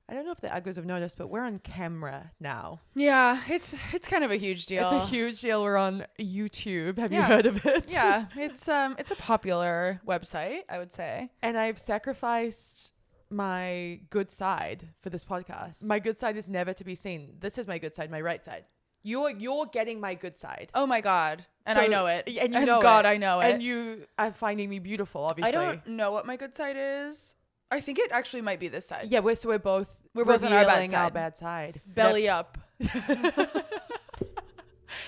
I don't know if the uggos have noticed, but we're on camera now. Yeah, it's kind of a huge deal. It's a huge deal. We're on YouTube. Have you Yeah. heard of it? Yeah, it's a popular website, I would say. And I've sacrificed my good side for this podcast. My good side is never to be seen. This is my good side, my right side. You're getting my good side. Oh my God. And So- I know it. And you know God, it. I know it. And you are finding me beautiful, obviously. I don't know what my good side is. I think it actually might be this side. Yeah, we're both on our bad revealing side. our bad side. Belly up.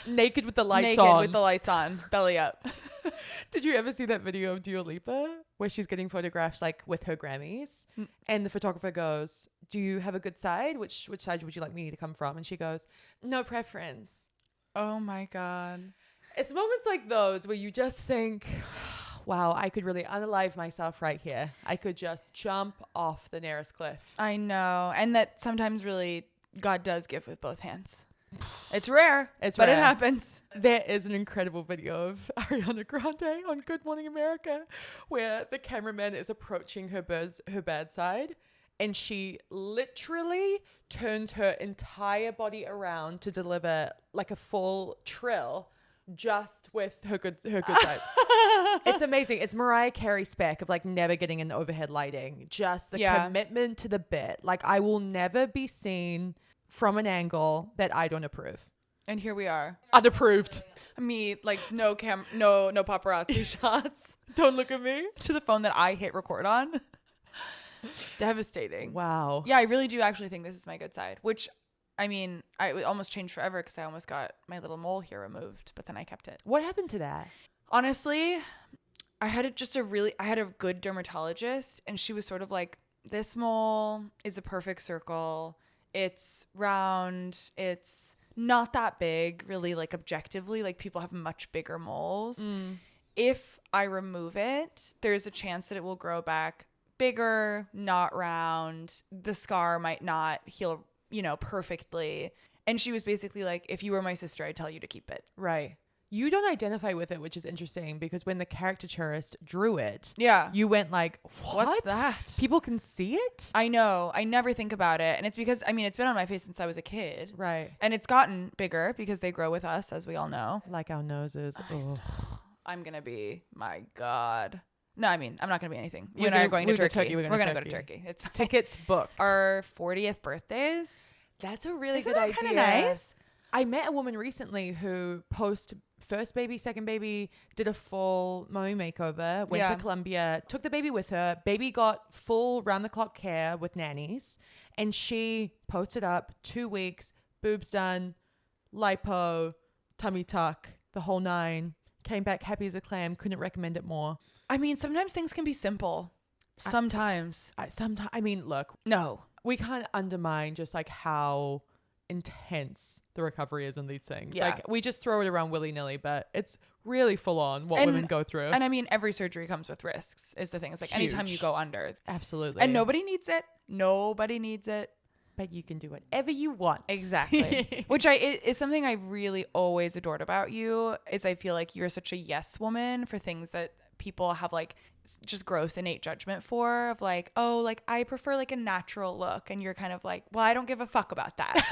Naked with the lights Naked on. with the lights on. Belly up. Did you ever see that video of Dua Lipa where she's getting photographs like with her Grammys and the photographer goes, "Do you have a good side? Which side would you like me to come from?" And she goes, "No preference." Oh my God. It's moments like those where you just think, wow, I could really unalive myself right here. I could just jump off the nearest cliff. I know. And that sometimes really God does give with both hands. It's rare, but rare. it happens. There is an incredible video of Ariana Grande on Good Morning America where the cameraman is approaching her bad side and she literally turns her entire body around to deliver like a full trill just with her good side. It's amazing. It's Mariah Carey spec of like never getting in overhead lighting. Just the commitment to the bit. Like I will never be seen from an angle that I don't approve. And here we are. Unapproved. Me, like no paparazzi shots. Don't look at me. To the phone that I hit record on. Devastating. Wow. Yeah, I really do actually think this is my good side, which I mean, it almost changed forever because I almost got my little mole here removed, but then I kept it. What happened to that? Honestly, I had a good dermatologist and she was sort of like, this mole is a perfect circle. It's round. It's not that big, really, like objectively. Like people have much bigger moles. If I remove it, there's a chance that it will grow back bigger, not round. The scar might not heal, perfectly. And she was basically like, if you were my sister, I'd tell you to keep it. Right. You don't identify with it, which is interesting because when the caricaturist drew it, Yeah. you went like, what? What's that? People can see it? I know. I never think about it. And it's because, it's been on my face since I was a kid. Right. And it's gotten bigger because they grow with us, as we all know. Like our noses. Ugh. I'm going to be, my God. No, I'm not going to be anything. You We're and I are gonna- going to we're Turkey. gonna We're go going to to go to Turkey. It's fine. Tickets booked. Our 40th birthdays. That's a really Isn't good that idea. kinda nice? I met a woman recently who post first baby, second baby, did a full mommy makeover, went to Colombia, took the baby with her. Baby got full round the clock care with nannies. And she posted up 2 weeks, boobs done, lipo, tummy tuck, the whole 9. Came back happy as a clam. Couldn't recommend it more. Sometimes things can be simple. Sometimes. Look, No. we can't undermine just like how intense the recovery is on these things. Yeah. Like we just throw it around willy-nilly, but it's really full on what women go through. And every surgery comes with risks is the thing. It's like anytime you Huge. go under. Absolutely. And nobody needs it. Nobody needs it. But you can do whatever you want. Exactly. Which is something I really always adored about you is I feel like you're such a yes woman for things that people have like just gross innate judgment for of like, oh, like I prefer like a natural look. And you're kind of like, well, I don't give a fuck about that.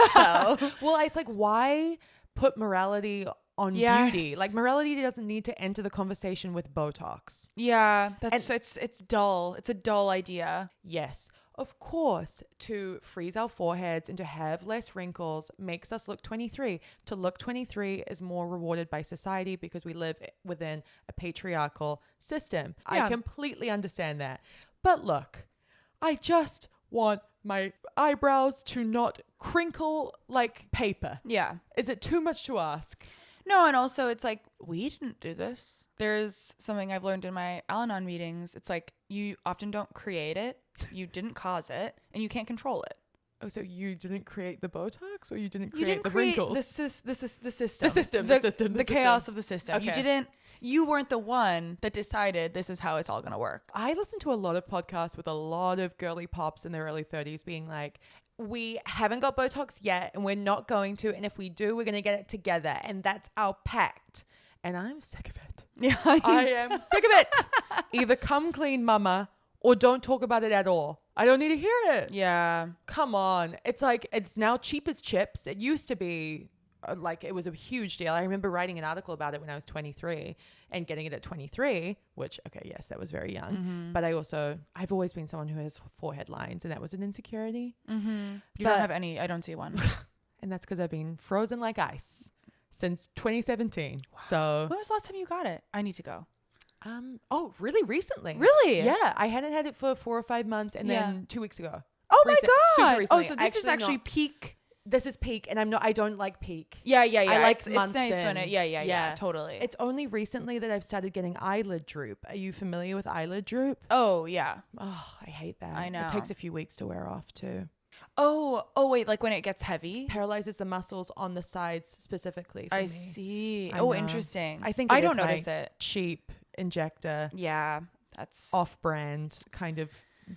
So Well, it's like, why put morality on beauty? Like morality doesn't need to enter the conversation with Botox. yeah, it's dull. It's a dull idea. Yes, of course, to freeze our foreheads and to have less wrinkles makes us look 23. To look 23 is more rewarded by society because we live within a patriarchal system. Yeah. I completely understand that. But look, I just want my eyebrows to not crinkle like paper. Yeah. Is it too much to ask? No, and also it's like, we didn't do this. There's something I've learned in my Al-Anon meetings. It's like, you often don't create it, you didn't cause it, and you can't control it. Oh, so you didn't create the Botox or you didn't You create didn't the create wrinkles? the system. The chaos of the system. Okay. You weren't the one that decided this is how it's all going to work. I listen to a lot of podcasts with a lot of girly pops in their early 30s being like, we haven't got Botox yet and we're not going to. And if we do, we're going to get it together. And that's our pact. And I'm sick of it. Yeah. I am sick of it. Either come clean, mama, or don't talk about it at all. I don't need to hear it. Yeah. Come on. It's like, it's now cheap as chips. It used to be like, it was a huge deal. I remember writing an article about it when I was 23 and getting it at 23, which, okay, yes, that was very young. But I've always been someone who has 4 headlines, and that was an insecurity. You don't have any. I don't see one. And that's because I've been frozen like ice since 2017. Wow. So when was the last time you got it? I need to go. Oh, really recently? Really? Yeah. I hadn't had it for 4 or 5 months, and then 2 weeks ago. Oh my God. Super recently. Oh, so this is actually peak. This is peak, and I don't like peak. Yeah. I like it's months nice when in. it. Yeah. Totally. It's only recently that I've started getting eyelid droop. Are you familiar with eyelid droop? Oh yeah. Oh, I hate that. I know. It takes a few weeks to wear off too. Oh wait, like when it gets heavy? Paralyzes the muscles on the sides specifically for I me. see. I Oh, know. interesting. I think I it is don't my notice it. cheap injector. Yeah, that's Off-brand, kind of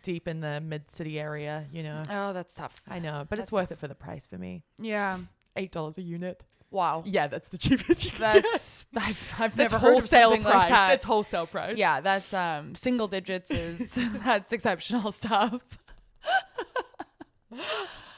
deep in the mid-city area, you know. Oh, that's tough. I know, but it's worth it for the price for me. Yeah. $8 a unit. Wow. Yeah, that's the cheapest you can get. I've That's never heard of wholesale something price. like that. It's wholesale price. Yeah, that's single digits is that's exceptional stuff.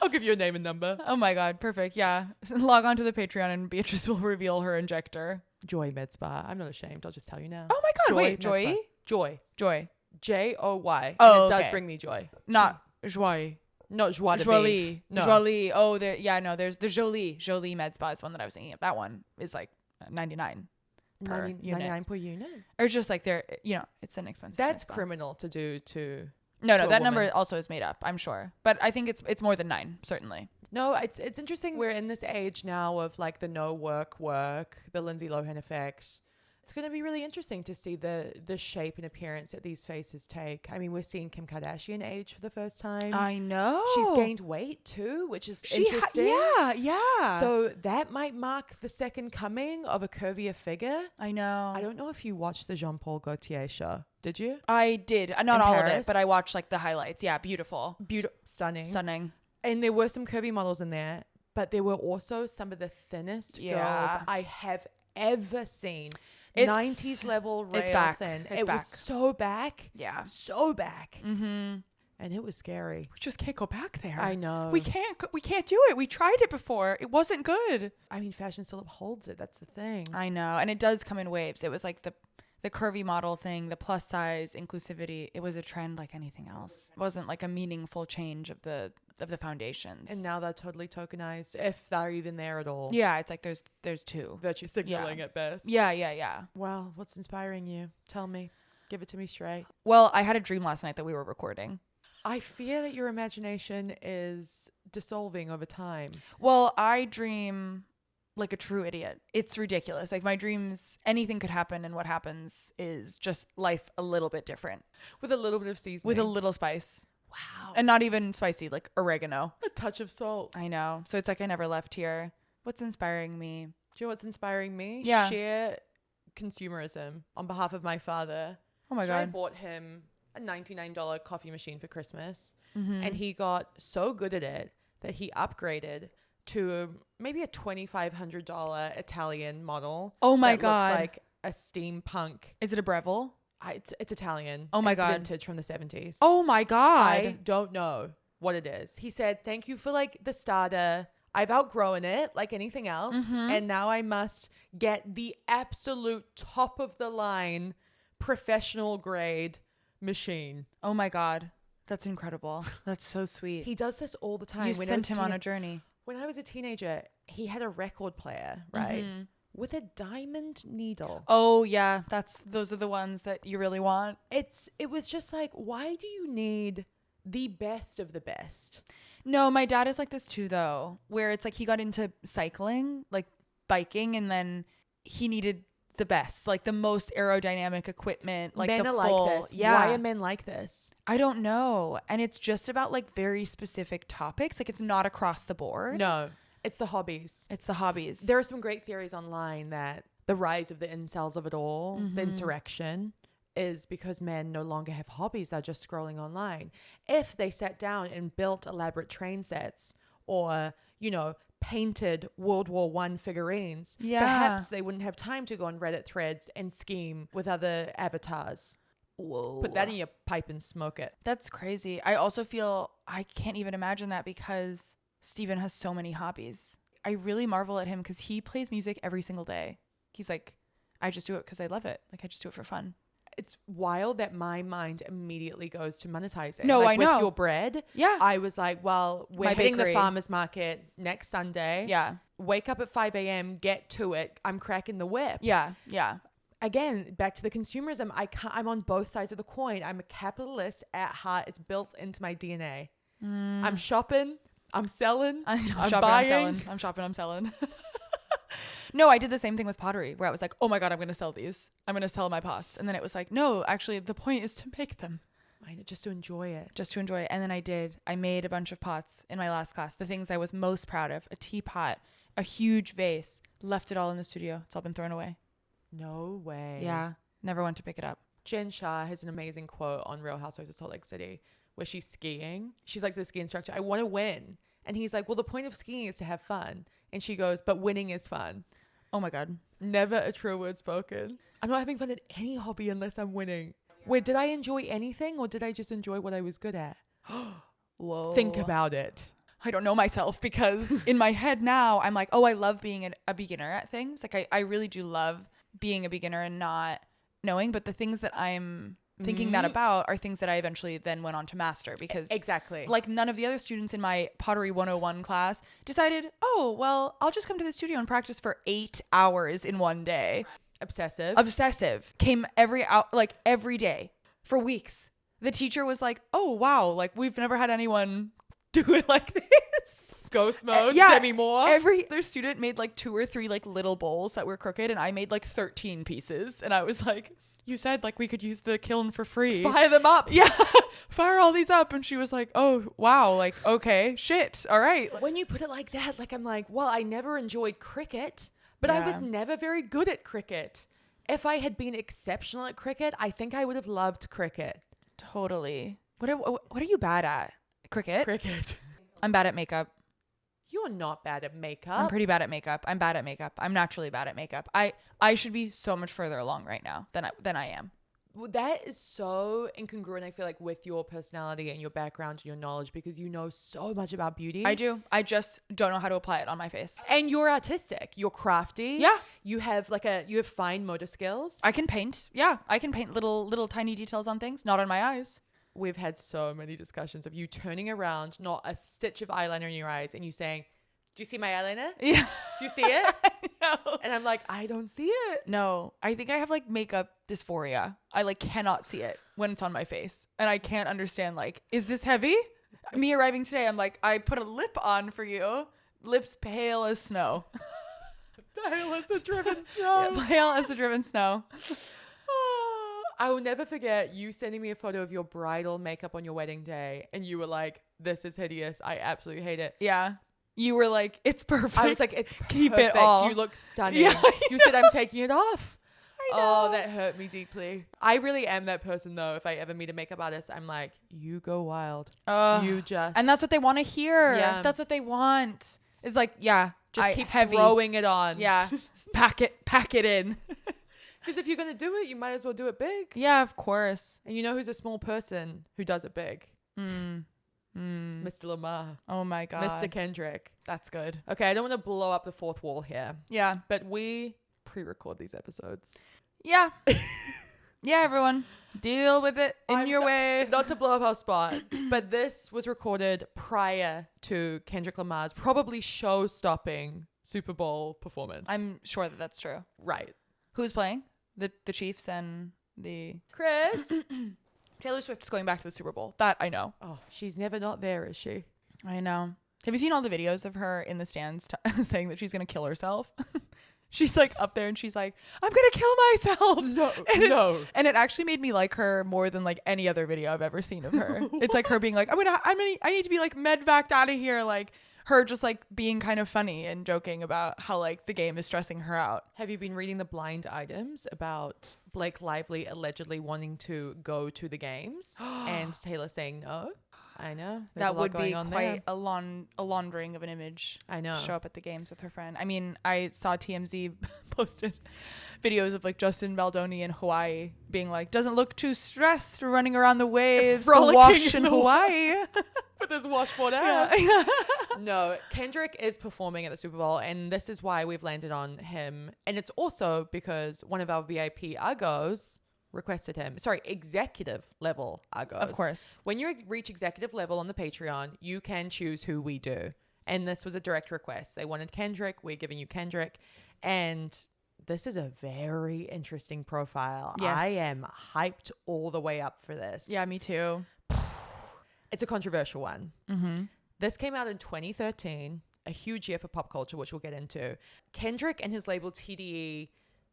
I'll give you a name and number. Oh my God, perfect. Yeah. Log on to the Patreon and Beatrice will reveal her injector. Joy Med Spa. I'm not ashamed. I'll just tell you now. Oh my God, wait, Med Joy? Spa. Joy. Joy. Joy. Oh, And it does okay. bring me joy. Not Joy. Not joie de Jolie. vivre. No. Jolie. Oh, there's the Jolie. Jolie Med Spa is one that I was thinking of. That one is like 99 per unit. 99 per unit? Or just like they're, it's an expensive. That's med spa. criminal to do to... No, to a that number woman. also is made up, I'm sure. But I think it's more than 9, certainly. No, it's interesting. We're in this age now of like the no work, the Lindsay Lohan effect. It's going to be really interesting to see the shape and appearance that these faces take. I mean, we're seeing Kim Kardashian age for the first time. I know. She's gained weight too, which is interesting. Yeah. So that might mark the second coming of a curvier figure. I know. I don't know if you watched the Jean-Paul Gaultier show. Did you? I did. Not In all of Paris? it, but I watched like the highlights. Yeah, beautiful. Stunning. Stunning. And there were some curvy models in there, but there were also some of the thinnest girls I have ever seen. 90s level rail it's back. thin. It's it back. was so back. Yeah. So back. Mm-hmm. And it was scary. We just can't go back there. I know. We can't do it. We tried it before. It wasn't good. I mean, fashion still upholds it. That's the thing. I know. And it does come in waves. It was like the curvy model thing, the plus size inclusivity. It was a trend like anything else. It wasn't like a meaningful change of the foundations. And now they're totally tokenized, if they're even there at all. Yeah, it's like there's 2. Virtue signaling at best. Yeah. Well, what's inspiring you? Tell me. Give it to me straight. Well, I had a dream last night that we were recording. I fear that your imagination is dissolving over time. Well, I dream like a true idiot. It's ridiculous. Like my dreams, anything could happen, and what happens is just life a little bit different. With a little bit of seasoning. With a little spice. Wow. And not even spicy, like oregano. A touch of salt. I know. So it's like I never left here. What's inspiring me? Do you know what's inspiring me? Yeah. Sheer consumerism on behalf of my father. Oh my So I God. bought him a $99 coffee machine for Christmas. Mm-hmm. And he got so good at it that he upgraded to maybe a $2,500 Italian model. Oh my that God. looks like a steampunk. Is it a Breville? It's Italian. Oh my It's God. vintage from the 70s. Oh my I God. don't know what it is. He said, thank you for like the starter. I've outgrown it like anything else. Mm-hmm. And now I must get the absolute top of the line professional grade machine. Oh my God. That's incredible. That's so sweet. He does this all the time. You When I sent was him on a journey. When I was a teenager, he had a record player, right? Mm-hmm. With a diamond needle. Oh yeah. Those are the ones that you really want. It was just like, why do you need the best of the best? No, my dad is like this too, though, where it's like he got into cycling, like biking, and then he needed the best, like the most aerodynamic equipment, like Men the are full. like this. Yeah. Why are men like this? I don't know. And it's just about like very specific topics. Like it's not across the board. No, it's the hobbies. It's the hobbies. There are some great theories online that the rise of the incels of it all, Mm-hmm. the insurrection, is because men no longer have hobbies. They're just scrolling online. If they sat down and built elaborate train sets or, painted World War I figurines, Yeah. perhaps they wouldn't have time to go on Reddit threads and scheme with other avatars. Whoa. Put that in your pipe and smoke it. That's crazy. I also feel I can't even imagine that because Steven has so many hobbies. I really marvel at him because he plays music every single day. He's like, I just do it because I love it. Like, I just do it for fun. It's wild that my mind immediately goes to monetizing. No, like I know. With your bread, Yeah. I was like, well, we're My hitting bakery. the farmer's market next Sunday. Yeah. Wake up at 5 a.m., get to it. I'm cracking the whip. Yeah. Yeah. Again, back to the consumerism. I'm on both sides of the coin. I'm a capitalist at heart. It's built into my DNA. I'm shopping. I'm selling. I'm shopping, buying. I'm shopping, I'm selling. No, I did the same thing with pottery where I was like, oh my God, I'm going to sell these. I'm going to sell my pots. And then it was like, no, actually, the point is to make them. Just to enjoy it. Just to enjoy it. And then I made a bunch of pots in my last class. The things I was most proud of, a teapot, a huge vase, left it all in the studio. It's all been thrown away. No way. Yeah. Never went to pick it up. Jen Shah has an amazing quote on Real Housewives of Salt Lake City where she's skiing. She's like the ski instructor. I want to win. And he's like, well, the point of skiing is to have fun. And she goes, but winning is fun. Oh my God. Never a true word spoken. I'm not having fun at any hobby unless I'm winning. Where did I enjoy anything or did I just enjoy what I was good at? Whoa. Think about it. I don't know myself because in my head now, I'm like, oh, I love being a beginner at things. Like I really do love being a beginner and not knowing. But the things that I'm thinking that about are things that I eventually then went on to master because exactly, like none of the other students in my Pottery 101 class decided, oh, well, I'll just come to the studio and practice for 8 hours in one day. Obsessive. Came every day for weeks. The teacher was like, oh, wow, like we've never had anyone do it like this. Ghost mode, Yeah, Demi Moore. Every other student made like 2 or 3 like little bowls that were crooked and I made like 13 pieces. And I was like, you said like we could use the kiln for free. Fire them up. Yeah. Fire all these up. And she was like, oh, wow. Like, okay, shit. All right. When you put it like that, like I'm like, well, I never enjoyed cricket, but I was never very good at cricket. If I had been exceptional at cricket, I think I would have loved cricket. Totally. What are you bad at? Cricket. I'm bad at makeup. You're not bad at makeup. I'm pretty bad at makeup. I'm bad at makeup. I'm naturally bad at makeup. I should be so much further along right now than I am. Well, that is so incongruent, I feel like, with your personality and your background and your knowledge because you know so much about beauty. I do. I just don't know how to apply it on my face. And you're artistic. You're crafty. Yeah. You have fine motor skills. I can paint. Yeah. I can paint little tiny details on things. Not on my eyes. We've had so many discussions of you turning around, not a stitch of eyeliner in your eyes, and you saying, do you see my eyeliner? Yeah. Do you see it? No. And I'm like, I don't see it. No, I think I have like makeup dysphoria. I like cannot see it when it's on my face. And I can't understand like, is this heavy? Me arriving today, I'm like, I put a lip on for you. Lips pale as snow. Pale as the driven snow. Yeah, pale as the driven snow. I will never forget you sending me a photo of your bridal makeup on your wedding day. And you were like, this is hideous. I absolutely hate it. Yeah. You were like, it's perfect. I was like, it's perfect. Keep it all. You look stunning. Yeah, you said, I'm taking it off. I know. Oh, that hurt me deeply. I really am that person, though. If I ever meet a makeup artist, I'm like, you go wild. You just. And that's what they want to hear. Yeah. That's what they want. It's like, yeah. Just keep heavy. throwing it on. Yeah. Pack it in. Because if you're going to do it, you might as well do it big. Yeah, of course. And you know who's a small person who does it big? Mr. Lamar. Oh my God. Mr. Kendrick. That's good. Okay, I don't want to blow up the fourth wall here, Yeah. but we pre-record these episodes. Yeah. Yeah, everyone. Deal with it in your way. Not to blow up our spot, but this was recorded prior to Kendrick Lamar's probably show-stopping Super Bowl performance. I'm sure that that's true. right. Who's playing? The Chiefs and the... Chris. Taylor Swift's going back to the Super Bowl. That I know. Oh, she's never not there, is she? I know. Have you seen all the videos of her in the stands saying that she's going to kill herself? She's like up there and she's like, I'm going to kill myself. No. And it actually made me like her more than like any other video I've ever seen of her. It's like her being like, I need to be like medvaced out of here. Like her just like being kind of funny and joking about how like the game is stressing her out. Have you been reading the blind items about Blake Lively allegedly wanting to go to the games and Taylor saying no? I know. There's a That lot would going be on quite there. a laundering of an image. I know. Show up at the games with her friend. I mean, I saw TMZ posted videos of like Justin Baldoni in Hawaii being like, doesn't look too stressed running around the waves, the Frolicking wash in in the Hawaii. With his washboard out. No, Kendrick is performing at the Super Bowl, and this is why we've landed on him. And it's also because one of our VIP Argos requested him. Sorry, executive level Argos. Of course. When you reach executive level on the Patreon, you can choose who we do. And this was a direct request. They wanted Kendrick. We're giving you Kendrick. And this is a very interesting profile. Yes. I am hyped all the way up for this. Yeah, me too. It's a controversial one. Mm-hmm. This came out in 2013, a huge year for pop culture, which we'll get into. Kendrick and his label TDE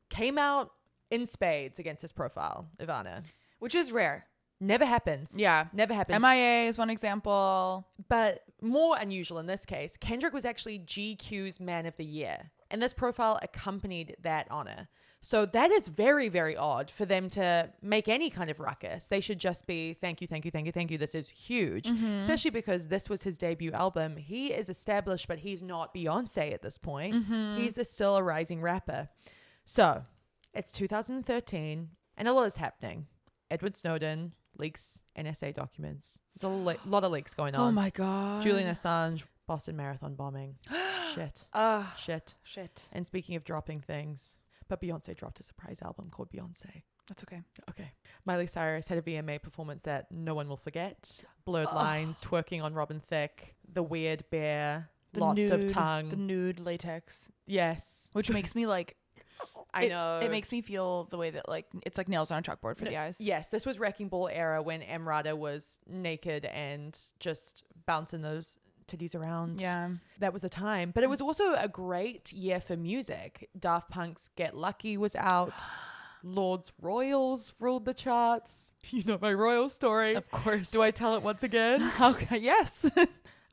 came out in spades against his profile, Ivana. Which is rare. Never happens. Yeah. Never happens. M.A.A. is one example. But more unusual in this case, Kendrick was actually GQ's Man of the Year. And this profile accompanied that honor. So that is very, very odd for them to make any kind of ruckus. They should just be, thank you, thank you, thank you, thank you. This is huge, especially because this was his debut album. He is established, but he's not Beyonce at this point. He's still a rising rapper. So it's 2013 and a lot is happening. Edward Snowden leaks NSA documents. There's a lot of leaks going on. Oh my God. Julian Assange, Boston Marathon bombing. Shit. Shit. And speaking of dropping things, but Beyonce dropped a surprise album called Beyonce. That's okay. Okay. Miley Cyrus had a VMA performance that no one will forget. Blurred lines, twerking on Robin Thicke, the weird bear, lots of tongue. The nude latex. Yes. Which makes me like... I know. It makes me feel the way that like it's like nails on a chalkboard for the eyes. Yes, this was Wrecking Ball era when M.A.A.D was naked and just bouncing those titties around. Yeah. That was a time. But it was also a great year for music. Daft Punk's Get Lucky was out. Lord's Royals ruled the charts. You know my royal story. Of course. Do I tell it once again? Okay. Yes.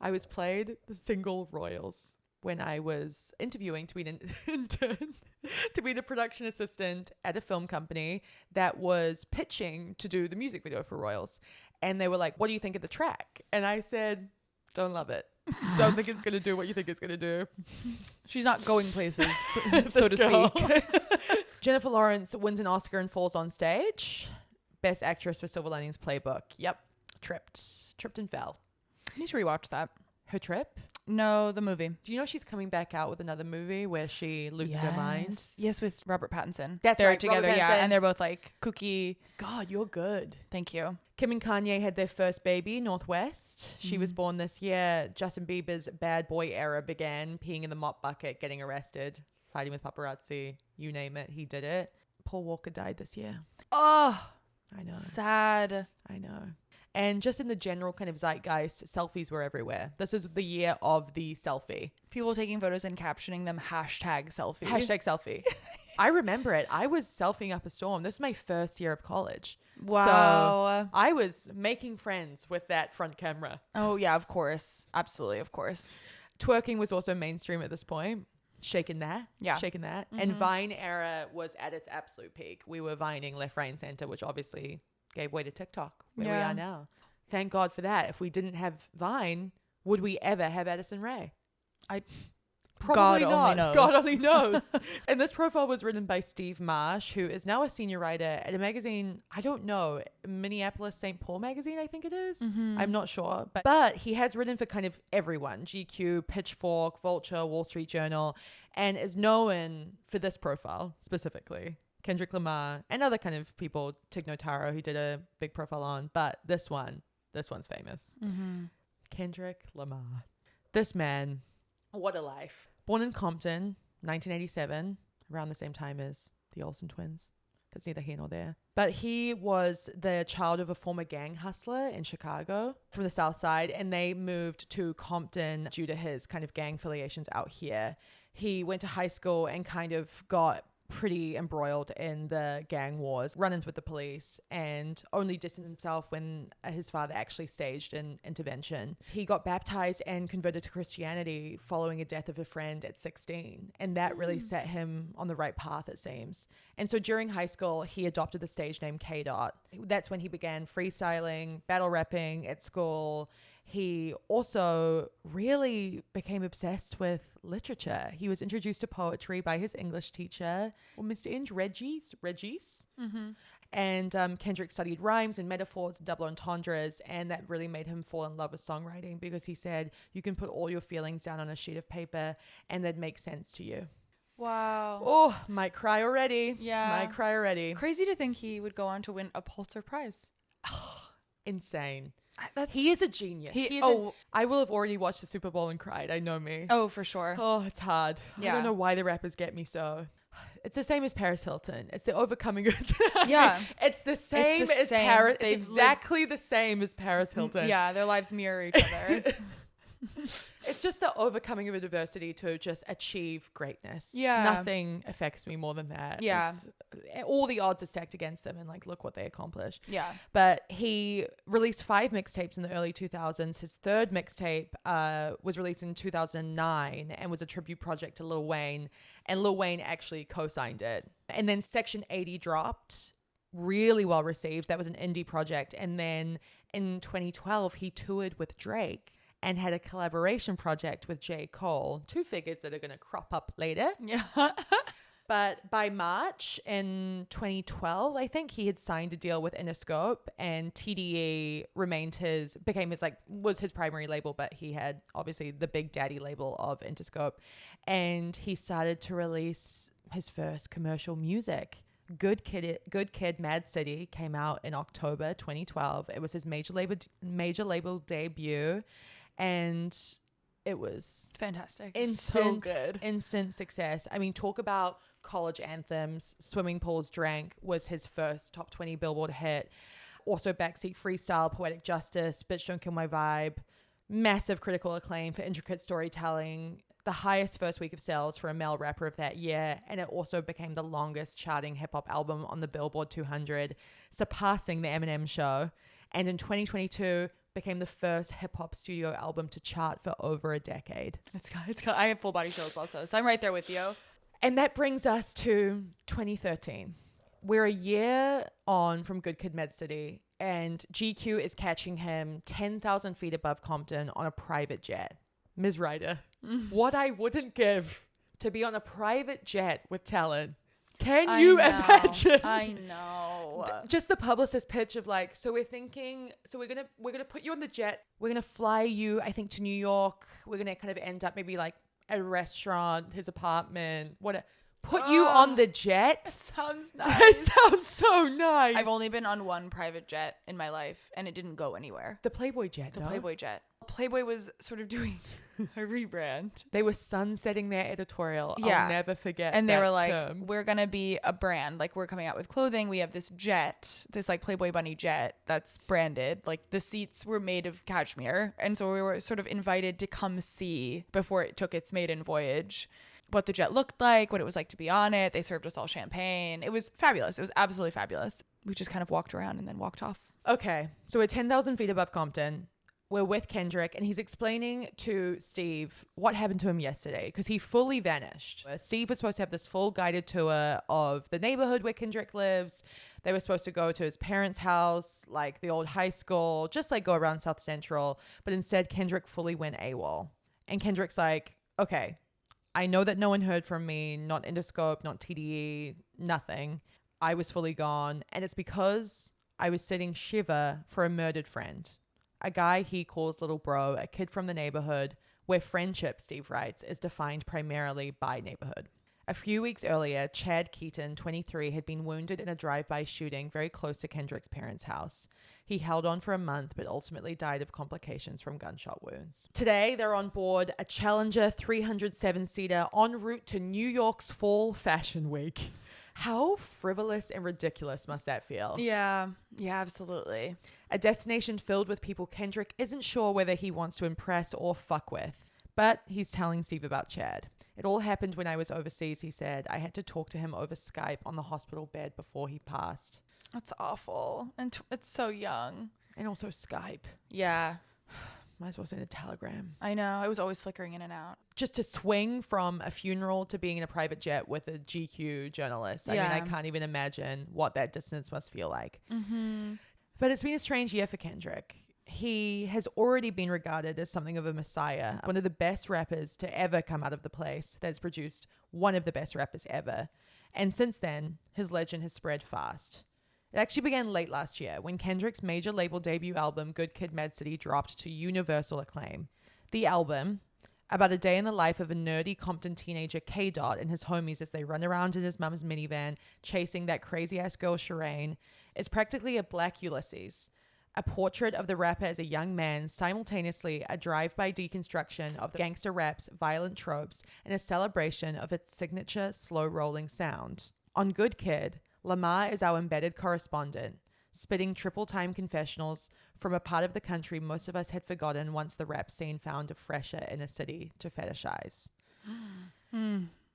I was played the single Royals when I was interviewing to be an intern, to be the production assistant at a film company that was pitching to do the music video for Royals. And they were like, what do you think of the track? And I said, don't love it. Don't think it's going to do what you think it's going to do. She's not going places, so to speak. Jennifer Lawrence wins an Oscar and falls on stage. Best Actress for Silver Linings Playbook. Yep. Tripped and fell. I need to rewatch that. Her trip? No, the movie. Do you know she's coming back out with another movie where she loses her mind? Yes, with Robert Pattinson. That's they're right, together, Robert yeah, Pattinson. and they're both like kooky. God, you're good. Thank you. Kim and Kanye had their first baby, Northwest. She was born this year. Justin Bieber's bad boy era began, peeing in the mop bucket, getting arrested, fighting with paparazzi, you name it, he did it. Paul Walker died this year. Oh, I know. sad. I know. And just in the general kind of zeitgeist, selfies were everywhere. This is the year of the selfie. People taking photos and captioning them #selfie. #selfie. I remember it. I was selfieing up a storm. This is my first year of college. Wow. So I was making friends with that front camera. Oh, yeah, of course. Absolutely, of course. Twerking was also mainstream at this point. Shaking that. Yeah. Shaking that. And Vine era was at its absolute peak. We were vining left, right, and center, which obviously gave way to TikTok, where we are now. Thank God for that. If we didn't have Vine, would we ever have Addison Rae? Probably God not. only knows. God only knows. And this profile was written by Steve Marsh, who is now a senior writer at a magazine, I don't know, Minneapolis St. Paul magazine, I think it is. I'm not sure. But he has written for kind of everyone. GQ, Pitchfork, Vulture, Wall Street Journal, and is known for this profile specifically. Kendrick Lamar and other kind of people, Tig Notaro, he did a big profile on. But this one's famous. Kendrick Lamar. This man, what a life. Born in Compton, 1987, around the same time as the Olsen twins. That's neither here nor there. But he was the child of a former gang hustler in Chicago from the South Side, and they moved to Compton due to his kind of gang affiliations out here. He went to high school and kind of got pretty embroiled in the gang wars, run-ins with the police, and only distanced himself when his father actually staged an intervention. He got baptized and converted to Christianity following a death of a friend at 16, and that really set him on the right path, it seems. And so during high school, he adopted the stage name K-Dot. That's when he began freestyling, battle rapping at school. He also really became obsessed with literature. He was introduced to poetry by his English teacher, Mr. Inge Regis. Mm-hmm. And Kendrick studied rhymes and metaphors and double entendres, and that really made him fall in love with songwriting because he said you can put all your feelings down on a sheet of paper and they'd make sense to you. Wow. Oh, might cry already. Yeah. Might cry already. Crazy to think he would go on to win a Pulitzer Prize. Insane. That's, He is a genius. I will have already watched the Super Bowl and cried. I know me. oh, for sure. Oh, it's hard. Yeah. I don't know why the rappers get me so. It's the same as Paris Hilton. It's the overcoming it. Yeah. It's the same the as same. Paris. It's They've exactly the same as Paris Hilton. Yeah, their lives mirror each other. It's just the overcoming of adversity to just achieve greatness. Yeah. Nothing affects me more than that. Yeah. All the odds are stacked against them, and like, look what they accomplished. Yeah. But he released 5 mixtapes in the early 2000s. His third mixtape was released in 2009 and was a tribute project to Lil Wayne. And Lil Wayne actually co-signed it. And then Section 80 dropped, really well received. That was an indie project. And then in 2012, he toured with Drake and had a collaboration project with J. Cole. 2 figures that are going to crop up later. Yeah. But by March in 2012, I think he had signed a deal with Interscope, and TDE was his primary label, but he had obviously the big daddy label of Interscope, and he started to release his first commercial music. Good Kid, M.A.A.D City came out in October 2012. It was his major label debut, and it was fantastic. Instant, so good. Instant success. I mean, talk about college anthems. Swimming Pools Drank was his first top 20 Billboard hit. Also Backseat Freestyle, Poetic Justice, Bitch Don't Kill My Vibe. Massive critical acclaim for intricate storytelling. The highest first week of sales for a male rapper of that year. And it also became the longest charting hip hop album on the Billboard 200, surpassing the Eminem Show. And in 2022, became the first hip-hop studio album to chart for over a decade. I have full body chills also, so I'm right there with you. And that brings us to 2013. We're a year on from Good Kid, M.A.A.D City, and GQ is catching him 10,000 feet above Compton on a private jet. Ms. Ryder, what I wouldn't give to be on a private jet with talent. Can you imagine? I know. Just the publicist pitch of like, so we're gonna put you on the jet. We're gonna fly you, I think, to New York. We're gonna kind of end up maybe like at a restaurant, his apartment, put you on the jet. Sounds nice. It sounds so nice. I've only been on one private jet in my life, and it didn't go anywhere. The Playboy jet. Playboy jet. Playboy was sort of doing a rebrand. They were sunsetting their editorial. Yeah. I'll never forget. And they were like, term. we're going to be a brand. Like, we're coming out with clothing. We have this jet, this like Playboy bunny jet that's branded. Like, the seats were made of cashmere. And so we were sort of invited to come see, before it took its maiden voyage, what the jet looked like, what it was like to be on it. They served us all champagne. It was fabulous. It was absolutely fabulous. We just kind of walked around and then walked off. Okay. So we're 10,000 feet above Compton. We're with Kendrick, and he's explaining to Steve what happened to him yesterday because he fully vanished. Steve was supposed to have this full guided tour of the neighborhood where Kendrick lives. They were supposed to go to his parents' house, like the old high school, just like go around South Central. But instead, Kendrick fully went AWOL. And Kendrick's like, okay, I know that no one heard from me, not Interscope, not TDE, nothing. I was fully gone. And it's because I was sitting shiva for a murdered friend. A guy he calls little bro, a kid from the neighborhood, where friendship, Steve writes, is defined primarily by neighborhood. A few weeks earlier, Chad Keaton, 23, had been wounded in a drive-by shooting very close to Kendrick's parents' house. He held on for a month, but ultimately died of complications from gunshot wounds. Today, they're on board a Challenger 307-seater en route to New York's Fall Fashion Week. How frivolous and ridiculous must that feel? Yeah, absolutely. A destination filled with people Kendrick isn't sure whether he wants to impress or fuck with. But he's telling Steve about Chad. It all happened when I was overseas, he said. I had to talk to him over Skype on the hospital bed before he passed. That's awful. And it's so young. And also Skype. Yeah. Might as well send a telegram. I know. It was always flickering in and out. Just to swing from a funeral to being in a private jet with a GQ journalist. I mean, I can't even imagine what that distance must feel like. Mm-hmm. But it's been a strange year for Kendrick. He has already been regarded as something of a messiah, one of the best rappers to ever come out of the place that's produced one of the best rappers ever. And since then, his legend has spread fast. It actually began late last year when Kendrick's major label debut album, Good Kid, M.A.A.D dropped to universal acclaim. The album, about a day in the life of a nerdy Compton teenager K-Dot and his homies as they run around in his mum's minivan chasing that crazy-ass girl Shireen, is practically a Black Ulysses, a portrait of the rapper as a young man, simultaneously a drive-by deconstruction of the gangster rap's violent tropes and a celebration of its signature slow-rolling sound. On Good Kid, Lamar is our embedded correspondent, spitting triple-time confessionals from a part of the country most of us had forgotten once the rap scene found a fresher inner city to fetishize.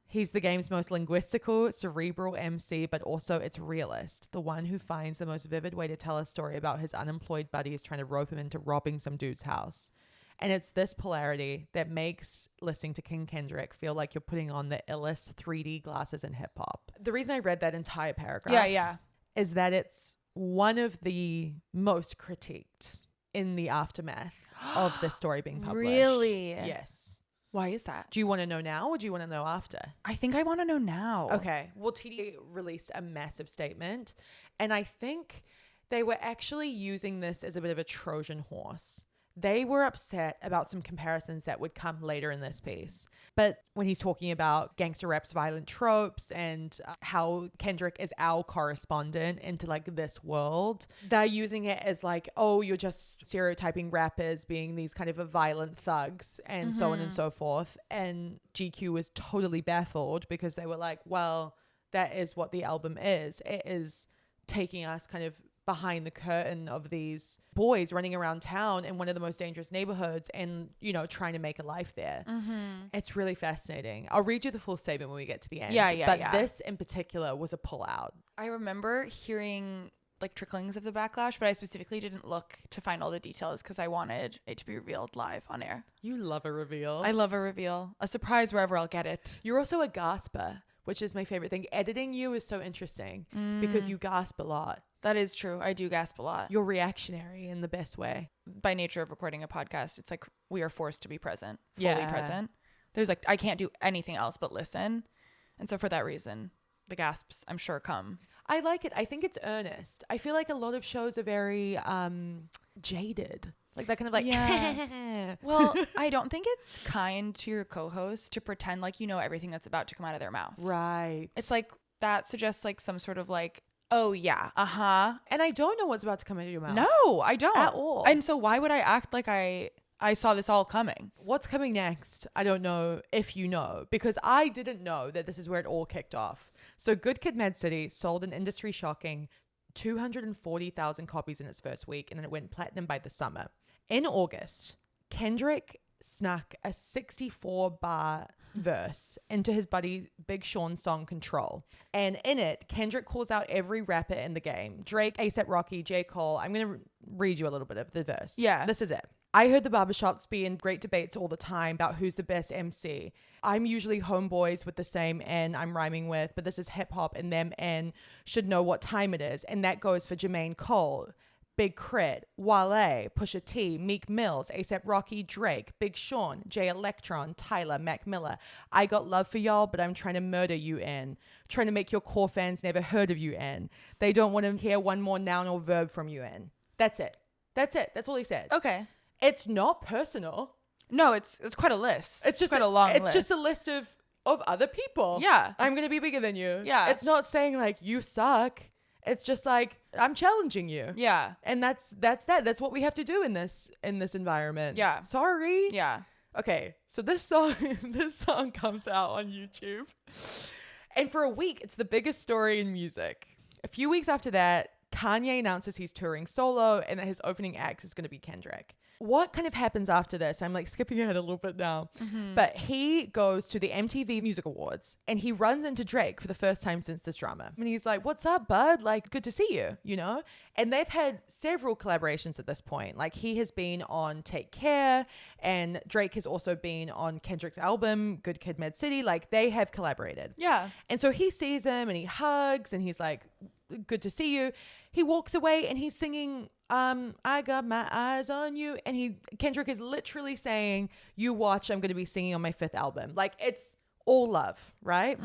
He's the game's most linguistical, cerebral MC, but also its realist, the one who finds the most vivid way to tell a story about his unemployed buddies trying to rope him into robbing some dude's house. And it's this polarity that makes listening to King Kendrick feel like you're putting on the illest 3D glasses in hip hop. The reason I read that entire paragraph is that it's one of the most critiqued in the aftermath of this story being published. Really? Yes. Why is that? Do you want to know now or do you want to know after? I think I want to know now. Okay. Well, TD released a massive statement, and I think they were actually using this as a bit of a Trojan horse. They were upset about some comparisons that would come later in this piece. But when he's talking about gangster rap's violent tropes and how Kendrick is our correspondent into like this world, they're using it as like, oh, you're just stereotyping rappers being these kind of violent thugs and so on and so forth. And GQ was totally baffled because they were like, well, that is what the album is. It is taking us kind of behind the curtain of these boys running around town in one of the most dangerous neighborhoods and, you know, trying to make a life there. It's really fascinating. I'll read you the full statement when we get to the end. But this in particular was a pullout. I remember hearing like tricklings of the backlash, but I specifically didn't look to find all the details because I wanted it to be revealed live on air. You love a reveal. I love a reveal. A surprise wherever I'll get it. You're also a gasper, which is my favorite thing. Editing you is so interesting because you gasp a lot. That is true. I do gasp a lot. You're reactionary in the best way. By nature of recording a podcast, it's like we are forced to be present, fully present. There's like, I can't do anything else but listen. And so for that reason, the gasps, I'm sure, come. I like it. I think it's earnest. I feel like a lot of shows are very jaded. Like that kind of like, Well, I don't think it's kind to your co-host to pretend like you know everything that's about to come out of their mouth. Right. It's like, that suggests like some sort of like, oh yeah, and I don't know what's about to come into your mouth. No, I don't at all. And so why would I act like I saw this all coming? What's coming next? I don't know if you know, because I didn't know that this is where it all kicked off. So Good Kid, M.A.A.D sold an industry shocking 240,000 copies in its first week, and then it went platinum by the summer. In August, Kendrick snuck a 64-bar verse into his buddy Big Sean's song Control. And in it, Kendrick calls out every rapper in the game. Drake, A$AP Rocky, J. Cole. I'm going to read you a little bit of the verse. Yeah. This is it. I heard the barbershops be in great debates all the time about who's the best MC. I'm usually homeboys with the same N I'm rhyming with, but this is hip hop and them N should know what time it is. And that goes for Jermaine Cole, Big Crit, Wale, Pusha T, Meek Mills, A$AP Rocky, Drake, Big Sean, Jay Electron, Tyler, Mac Miller. I got love for y'all, but I'm trying to murder you, N. Trying to make your core fans never heard of you, N. They don't want to hear one more noun or verb from you, N. That's it. That's it. That's all he said. Okay. It's not personal. No, it's quite a list. It's just quite a long list. It's just a list of other people. Yeah. I'm going to be bigger than you. Yeah. It's not saying like you suck. It's just like I'm challenging you. Yeah. And that's that. That's what we have to do in this environment. Yeah. Sorry. Yeah. Okay. So this song comes out on YouTube. And for a week, it's the biggest story in music. A few weeks after that, Kanye announces he's touring solo and that his opening act is going to be Kendrick. what kind of happens after this? I'm like skipping ahead a little bit now. But he goes to the MTV Music Awards and he runs into Drake for the first time since this drama. And he's like, what's up, bud? Like, good to see you, you know? And they've had several collaborations at this point. Like, he has been on Take Care and Drake has also been on Kendrick's album, Good Kid, M.A.A.D City. Like, they have collaborated. Yeah. And so he sees him and he hugs and he's like, good to see you. He walks away and he's singing I got my eyes on you, and Kendrick is literally saying, you watch, I'm going to be singing on my 5th album. Like, it's all love, right?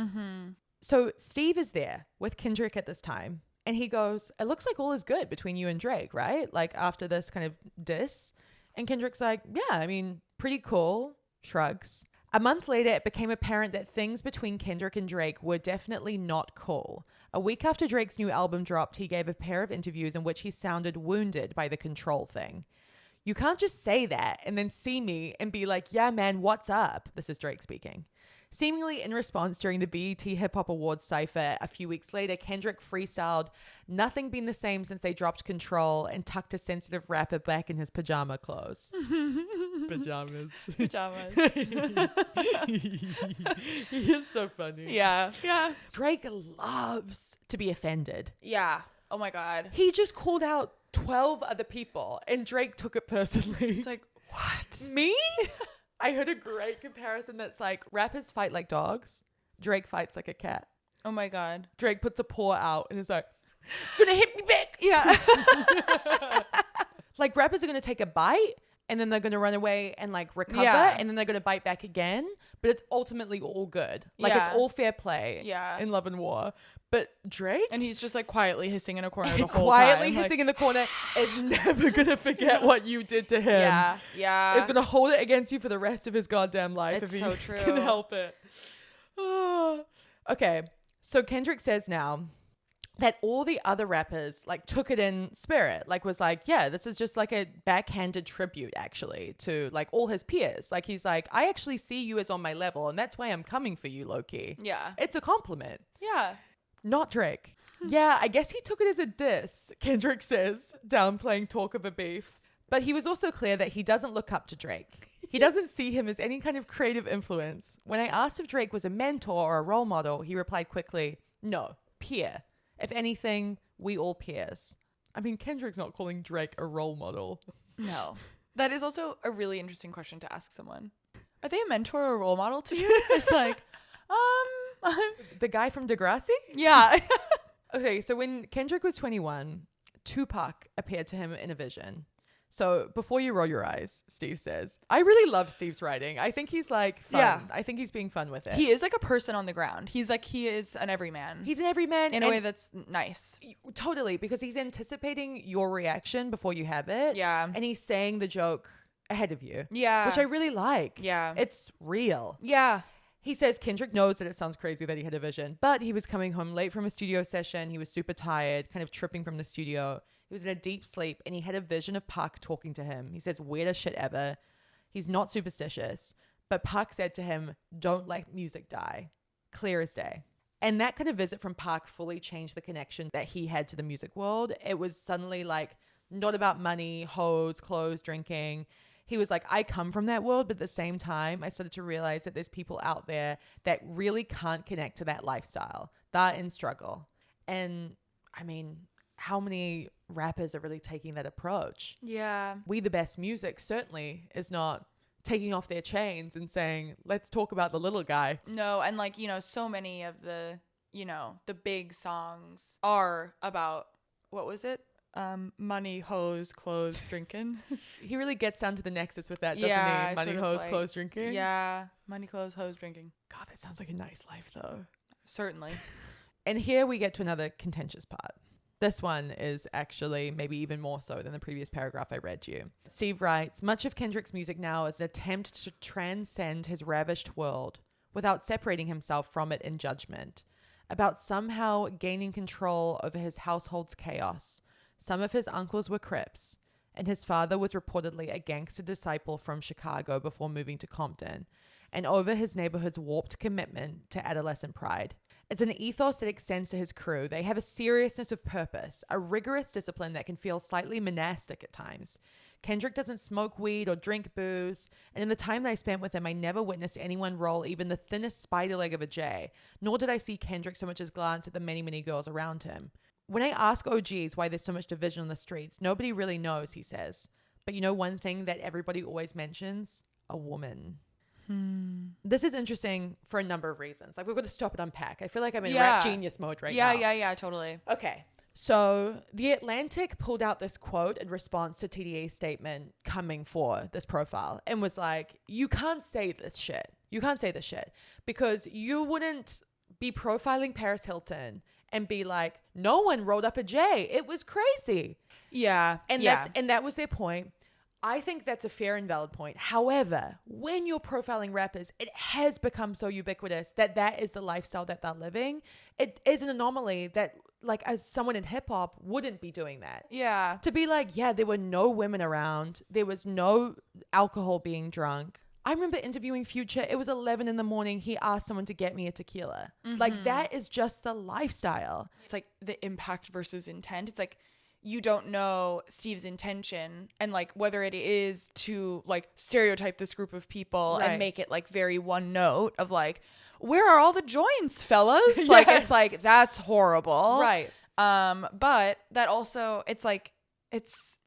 So Steve is there with Kendrick at this time and he goes, it looks like all is good between you and Drake, right? Like, after this kind of diss. And Kendrick's like, yeah, I mean, pretty cool. Shrugs. A month later, it became apparent that things between Kendrick and Drake were definitely not cool. A week after Drake's new album dropped, he gave a pair of interviews in which he sounded wounded by the control thing. You can't just say that and then see me and be like, yeah, man, what's up? This is Drake speaking. Seemingly in response during the BET Hip Hop Awards cypher a few weeks later, Kendrick freestyled, nothing been the same since they dropped Control, and tucked a sensitive rapper back in his pajama clothes. Pajamas. He is so funny. Yeah. Yeah. Drake loves to be offended. Yeah. Oh my God. He just called out 12 other people and Drake took it personally. He's like, what? Me? I heard a great comparison that's like, rappers fight like dogs. Drake fights like a cat. Oh my God. Drake puts a paw out and is like, gonna hit me back. Yeah. Like, rappers are gonna take a bite and then they're gonna run away and like recover, Yeah. and then they're gonna bite back again. But it's ultimately all good. Like, Yeah. it's all fair play. Yeah. In Love and War. But Drake, And he's just like quietly hissing in a corner the whole quietly time. hissing in the corner, is never gonna forget what you did to him. Yeah. Yeah. Is gonna hold it against you for the rest of his goddamn life It's if so he true. can help it. Okay, so Kendrick says now that all the other rappers like took it in spirit, like was like, yeah, this is just like a backhanded tribute actually to like all his peers. Like, he's like, I actually see you as on my level and that's why I'm coming for you, low-key. Yeah. It's a compliment. Yeah. Not Drake. Yeah, I guess he took it as a diss, Kendrick says, downplaying talk of a beef. But he was also clear that he doesn't look up to Drake. He doesn't see him as any kind of creative influence. When I asked if Drake was a mentor or a role model, he replied quickly, no, peer. If anything, we all peers. I mean, Kendrick's not calling Drake a role model. No. That is also a really interesting question to ask someone. Are they a mentor or a role model to you? It's like, The guy from Degrassi? yeah. Okay, so when Kendrick was 21, Tupac appeared to him in a vision. So before you roll your eyes, Steve says, I really love Steve's writing. I think he's like fun. Yeah. I think he's being fun with it. He is like a person on the ground. He is an everyman. He's an everyman in a way that's nice. Totally, because he's anticipating your reaction before you have it. Yeah. And he's saying the joke ahead of you. Yeah. Which I really like. Yeah. It's real. Yeah. He says Kendrick knows that it sounds crazy that he had a vision, but he was coming home late from a studio session. He was super tired, kind of tripping from the studio. He was in a deep sleep and he had a vision of Pac talking to him. He says, weirdest shit ever. He's not superstitious, but Pac said to him, don't let music die. Clear as day. And that kind of visit from Pac fully changed the connection that he had to the music world. It was suddenly like not about money, hoes, clothes, drinking. He was like, I come from that world, but at the same time, I started to realize that there's people out there that really can't connect to that lifestyle. They're in struggle. And I mean, how many rappers are really taking that approach? Yeah. We the Best Music certainly is not taking off their chains and saying, let's talk about the little guy. No, and like, so many of the, the big songs are about, what was it? Money, hoes, clothes, drinking. He really gets down to the nexus with that, doesn't Yeah, he? Money, sort of hoes, like- clothes, drinking. Yeah. Money, clothes, hoes, drinking. God, that sounds like a nice life though. Certainly. And here we get to another contentious part. This one is actually maybe even more so than the previous paragraph I read you. Steve writes, much of Kendrick's music now is an attempt to transcend his ravished world without separating himself from it in judgment, about somehow gaining control over his household's chaos. Some of his uncles were Crips, and his father was reportedly a gangster disciple from Chicago before moving to Compton, and over his neighborhood's warped commitment to adolescent pride. It's an ethos that extends to his crew. They have a seriousness of purpose, a rigorous discipline that can feel slightly monastic at times. Kendrick doesn't smoke weed or drink booze. And in the time that I spent with him, I never witnessed anyone roll even the thinnest spider leg of a J, nor did I see Kendrick so much as glance at the many, many girls around him. When I ask OGs why there's so much division on the streets, nobody really knows, he says. But you know one thing that everybody always mentions? A woman. This is interesting for a number of reasons. Like, we've got to stop and unpack. I feel like I'm in rap genius mode right now. Yeah, totally. Okay. So The Atlantic pulled out this quote in response to TDA's statement coming for this profile and was like, you can't say this shit. You can't say this shit because you wouldn't be profiling Paris Hilton and be like, no one rolled up a J. It was crazy. Yeah. And that was their point. I think that's a fair and valid point. However, when you're profiling rappers, it has become so ubiquitous that is the lifestyle that they're living. It is an anomaly that, like, as someone in hip hop wouldn't be doing that. Yeah. To be like, yeah, there were no women around. There was no alcohol being drunk. I remember interviewing Future. It was 11 in the morning. He asked someone to get me a tequila. Like, that is just the lifestyle. It's like the impact versus intent. It's like, you don't know Steve's intention and like whether it is to like stereotype this group of people and make it like very one note of like, where are all the joints, fellas? Like, it's like, that's horrible. Right. But that also, it's like, it's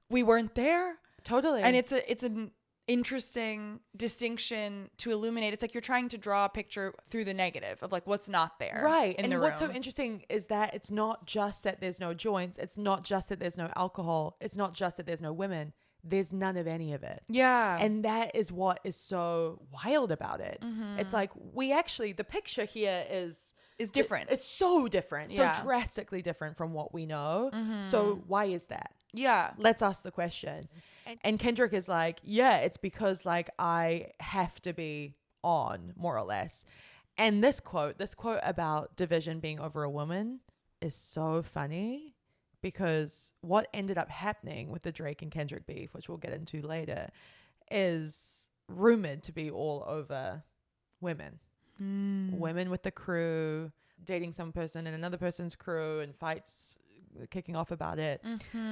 we weren't there. Totally. And it's an interesting distinction to illuminate. It's like you're trying to draw a picture through the negative of like what's not there. Right. In and the what's room. so interesting is that it's not just that there's no joints. It's not just that there's no alcohol. It's not just that there's no women. There's none of any of it. Yeah. And that is what is so wild about it. It's like, we actually, the picture here is different. It's so different. Yeah. So drastically different from what we know. So why is that? Yeah. Let's ask the question. And Kendrick is like, yeah, it's because like I have to be on, more or less. And this quote about division being over a woman is so funny because what ended up happening with the Drake and Kendrick beef, which we'll get into later, is rumored to be all over women. Women with the crew, dating some person in another person's crew and fights kicking off about it.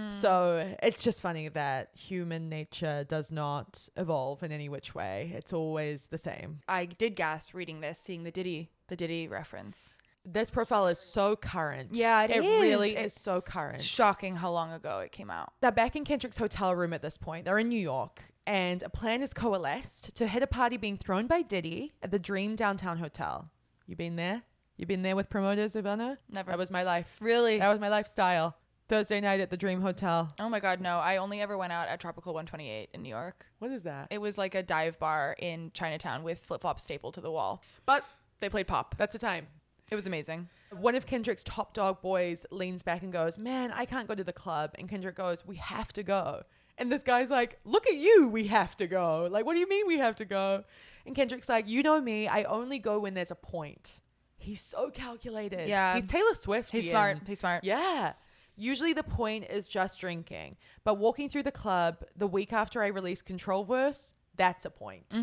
So it's just funny that human nature does not evolve in any which way. It's always the same. I did gasp reading this, seeing the Diddy reference. This profile is so current. Yeah, it is. Really is so current. It's shocking how long ago it came out. They're back in Kendrick's hotel room at this point. They're in New York, and a plan is coalesced to hit a party being thrown by Diddy at the Dream Downtown Hotel. You been there? You been there with promoters, Ivana? Never. That was my life. Really? That was my lifestyle. Thursday night at the Dream Hotel. Oh my God, no. I only ever went out at Tropical 128 in New York. What is that? It was like a dive bar in Chinatown with flip-flops stapled to the wall. But they played pop. That's the time. It was amazing. One of Kendrick's top dog boys leans back and goes, man, I can't go to the club. And Kendrick goes, we have to go. And this guy's like, look at you, we have to go. Like, what do you mean we have to go? And Kendrick's like, you know me, I only go when there's a point. He's so calculated. Yeah. He's Taylor Swift. He's smart. He's smart. Yeah. Usually the point is just drinking. But walking through the club the week after I release Control Verse, that's a point.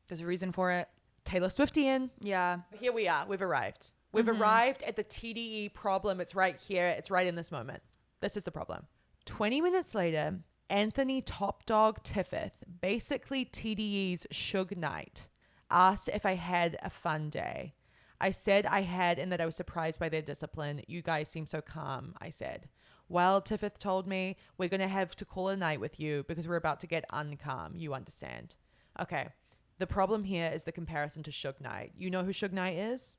There's a reason for it. Taylor Swiftian. Yeah. Here we are. We've arrived. We've arrived at the TDE problem. It's right here. It's right in this moment. This is the problem. 20 minutes later, Anthony Top Dog Tiffith, basically TDE's Suge Knight, asked if I had a fun day. I said I had and that I was surprised by their discipline. You guys seem so calm, I said. Well, Tiffith told me, we're going to have to call a night with you because we're about to get uncalm. You understand. Okay. The problem here is the comparison to Suge Knight. You know who Suge Knight is?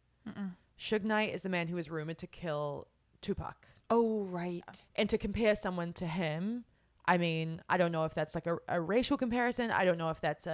Suge Knight is the man who is rumored to kill Tupac. Oh, right. And to compare someone to him, I mean, I don't know if that's like a racial comparison. I don't know if that's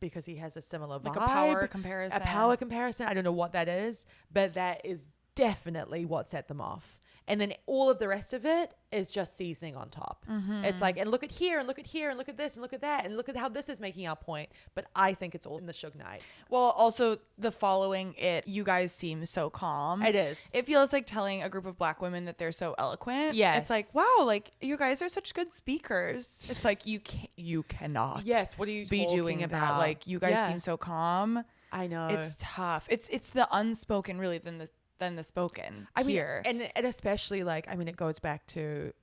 because he has a similar vibe. Like a power comparison. A power comparison. I don't know what that is, but that is definitely what set them off. And then all of the rest of it is just seasoning on top. It's like, and look at here, and look at here, and look at this, and look at that, and look at how this is making our point. But I think it's all in the Suge Knight. Well, also the following it, you guys seem so calm. It is. It feels like telling a group of Black women that they're so eloquent. Yes. It's like, wow, like you guys are such good speakers. It's like you cannot. Yes. What are you be doing about? Like you guys seem so calm. I know. It's tough. It's the unspoken really than the spoken. I mean, here. and especially like, I mean, it goes back to,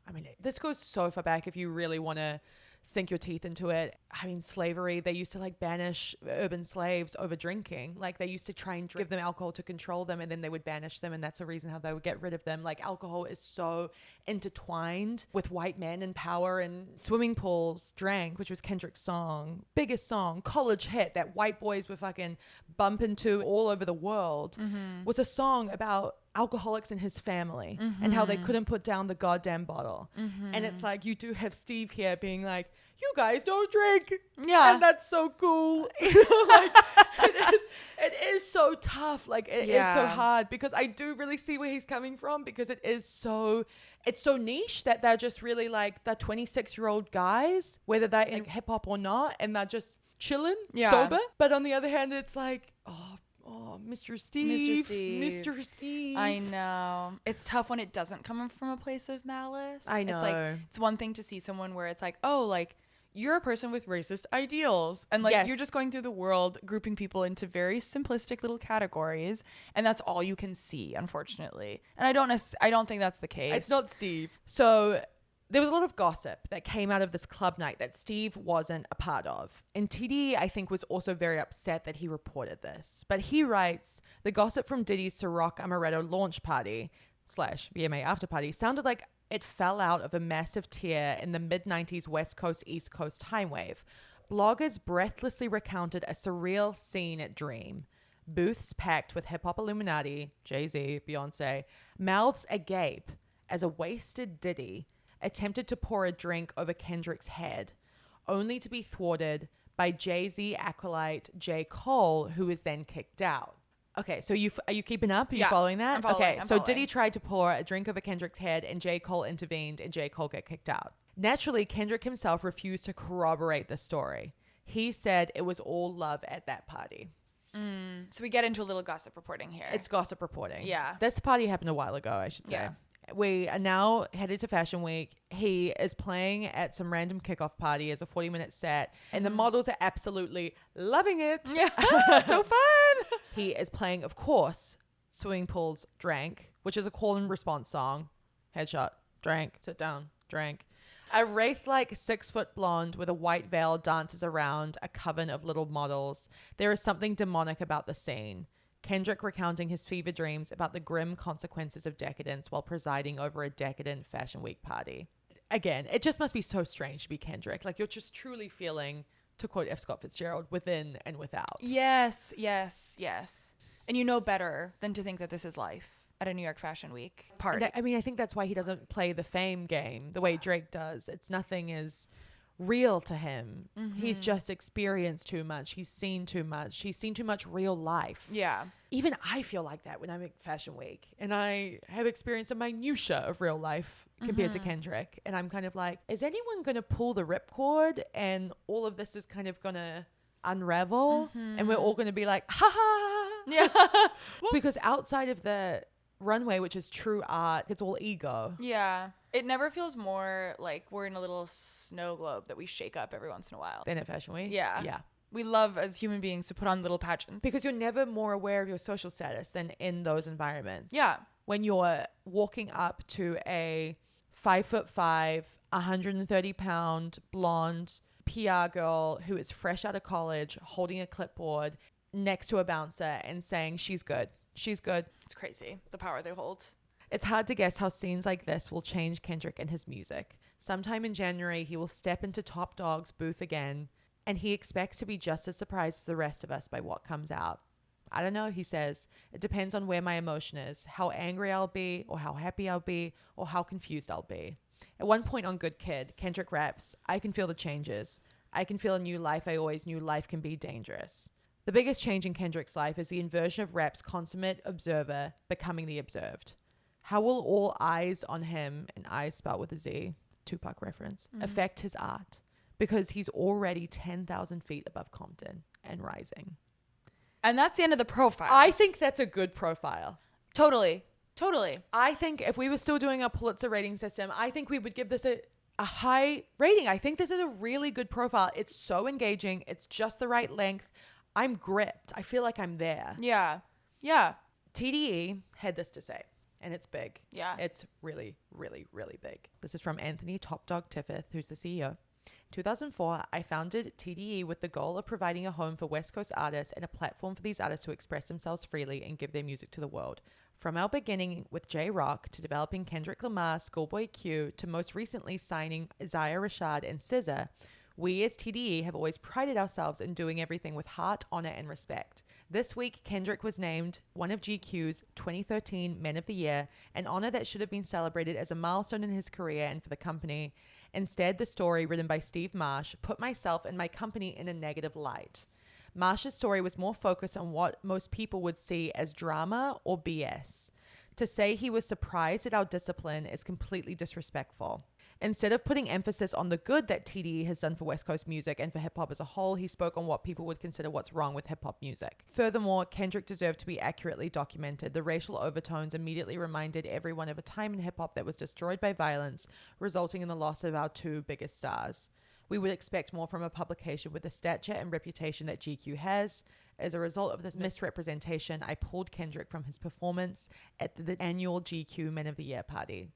I mean, this goes so far back if you really want to sink your teeth into it. I mean, slavery, they used to like banish urban slaves over drinking. Like they used to try and give them alcohol to control them, and then they would banish them, and that's the reason how they would get rid of them. Like alcohol is so intertwined with white men and power. And Swimming Pools Drank, which was Kendrick's song, biggest song, college hit that white boys were fucking bumping to all over the world, was a song about alcoholics and his family and how they couldn't put down the goddamn bottle. And it's like, you do have Steve here being like, you guys don't drink. Yeah. And that's so cool. Like, it is so tough. Like it is so hard, because I do really see where he's coming from, because it's so niche that they're just really like the 26-year-old guys, whether they're in hip hop or not, and they're just chilling, sober. But on the other hand, it's like, oh, Mr. Steve. Mr. Steve. I know. It's tough when it doesn't come from a place of malice. I know. It's like, it's one thing to see someone where it's like, oh, like, you're a person with racist ideals. And like, you're just going through the world, grouping people into very simplistic little categories. And that's all you can see, unfortunately. And I don't think that's the case. It's not Steve. So there was a lot of gossip that came out of this club night that Steve wasn't a part of. And TD, I think, was also very upset that he reported this. But he writes, the gossip from Diddy's Ciroc Amaretto launch party / VMA after party sounded like it fell out of a massive tear in the mid-90s West Coast, East Coast time wave. Bloggers breathlessly recounted a surreal scene at Dream. Booths packed with hip-hop Illuminati, Jay-Z, Beyonce, mouths agape as a wasted Diddy attempted to pour a drink over Kendrick's head, only to be thwarted by Jay-Z acolyte J. Cole, who was then kicked out. Okay, so are you keeping up? Are you following that? I'm following, okay, I'm so following. Diddy tried to pour a drink over Kendrick's head, and J. Cole intervened, and J. Cole got kicked out. Naturally, Kendrick himself refused to corroborate the story. He said it was all love at that party. So we get into a little gossip reporting here. It's gossip reporting. Yeah. This party happened a while ago, I should say. Yeah. We are now headed to Fashion Week. He is playing at some random kickoff party as a 40-minute set, and the models are absolutely loving it. Yeah. So fun. He is playing, of course, Swimming Pools Drank, which is a call and response song. Headshot, drank, sit down, drank. A wraith-like 6-foot blonde with a white veil dances around a coven of little models. There is something demonic about the scene. Kendrick recounting his fever dreams about the grim consequences of decadence while presiding over a decadent Fashion Week party. Again, it just must be so strange to be Kendrick. Like, you're just truly feeling, to quote F. Scott Fitzgerald, within and without. Yes. And you know better than to think that this is life at a New York Fashion Week party. I mean, I think that's why he doesn't play the fame game the way Drake does. It's nothing is real to him. He's just experienced too much. He's seen too much. He's seen too much real life. Yeah. Even I feel like that when I'm at Fashion Week, and I have experienced a minutia of real life compared to Kendrick. And I'm kind of like, is anyone going to pull the ripcord and all of this is kind of going to unravel and we're all going to be like, ha ha. Yeah. Because outside of the runway, which is true art, it's all ego. Yeah. It never feels more like we're in a little snow globe that we shake up every once in a while. Then at Fashion Week. Yeah. Yeah. We love as human beings to put on little pageants. Because you're never more aware of your social status than in those environments. Yeah. When you're walking up to a 5'5", 130-pound blonde PR girl who is fresh out of college, holding a clipboard next to a bouncer and saying, she's good. She's good. It's crazy, the power they hold. It's hard to guess how scenes like this will change Kendrick and his music. Sometime in January, he will step into Top Dog's booth again, and he expects to be just as surprised as the rest of us by what comes out. I don't know, he says. It depends on where my emotion is, how angry I'll be, or how happy I'll be, or how confused I'll be. At one point on Good Kid, Kendrick raps, I can feel the changes. I can feel a new life. I always knew life can be dangerous. The biggest change in Kendrick's life is the inversion of rap's consummate observer becoming the observed. How will all eyes on him, and eyes spelled with a Z, Tupac reference, affect his art? Because he's already 10,000 feet above Compton and rising. And that's the end of the profile. I think that's a good profile. Totally. I think if we were still doing a Pulitzer rating system, I think we would give this a high rating. I think this is a really good profile. It's so engaging. It's just the right length. I'm gripped. I feel like I'm there. Yeah. TDE had this to say, And it's big. Yeah. It's really, really, really big. This is from Anthony Top Dog Tiffith, who's the CEO. 2004, I founded TDE with the goal of providing a home for West Coast artists and a platform for these artists to express themselves freely and give their music to the world. From our beginning with J-Rock to developing Kendrick Lamar, Schoolboy Q, to most recently signing Isaiah Rashad and SZA, we as TDE have always prided ourselves in doing everything with heart, honor, and respect. This week, Kendrick was named one of GQ's 2013 Men of the Year, an honor that should have been celebrated as a milestone in his career and for the company. Instead, the story written by Steve Marsh put myself and my company in a negative light. Marsh's story was more focused on what most people would see as drama or BS. To say he was surprised at our discipline is completely disrespectful. Instead of putting emphasis on the good that TDE has done for West Coast music and for hip-hop as a whole, he spoke on what people would consider what's wrong with hip-hop music. Furthermore, Kendrick deserved to be accurately documented. The racial overtones immediately reminded everyone of a time in hip-hop that was destroyed by violence, resulting in the loss of our two biggest stars. We would expect more from a publication with the stature and reputation that GQ has. As a result of this misrepresentation, I pulled Kendrick from his performance at the annual GQ Men of the Year party.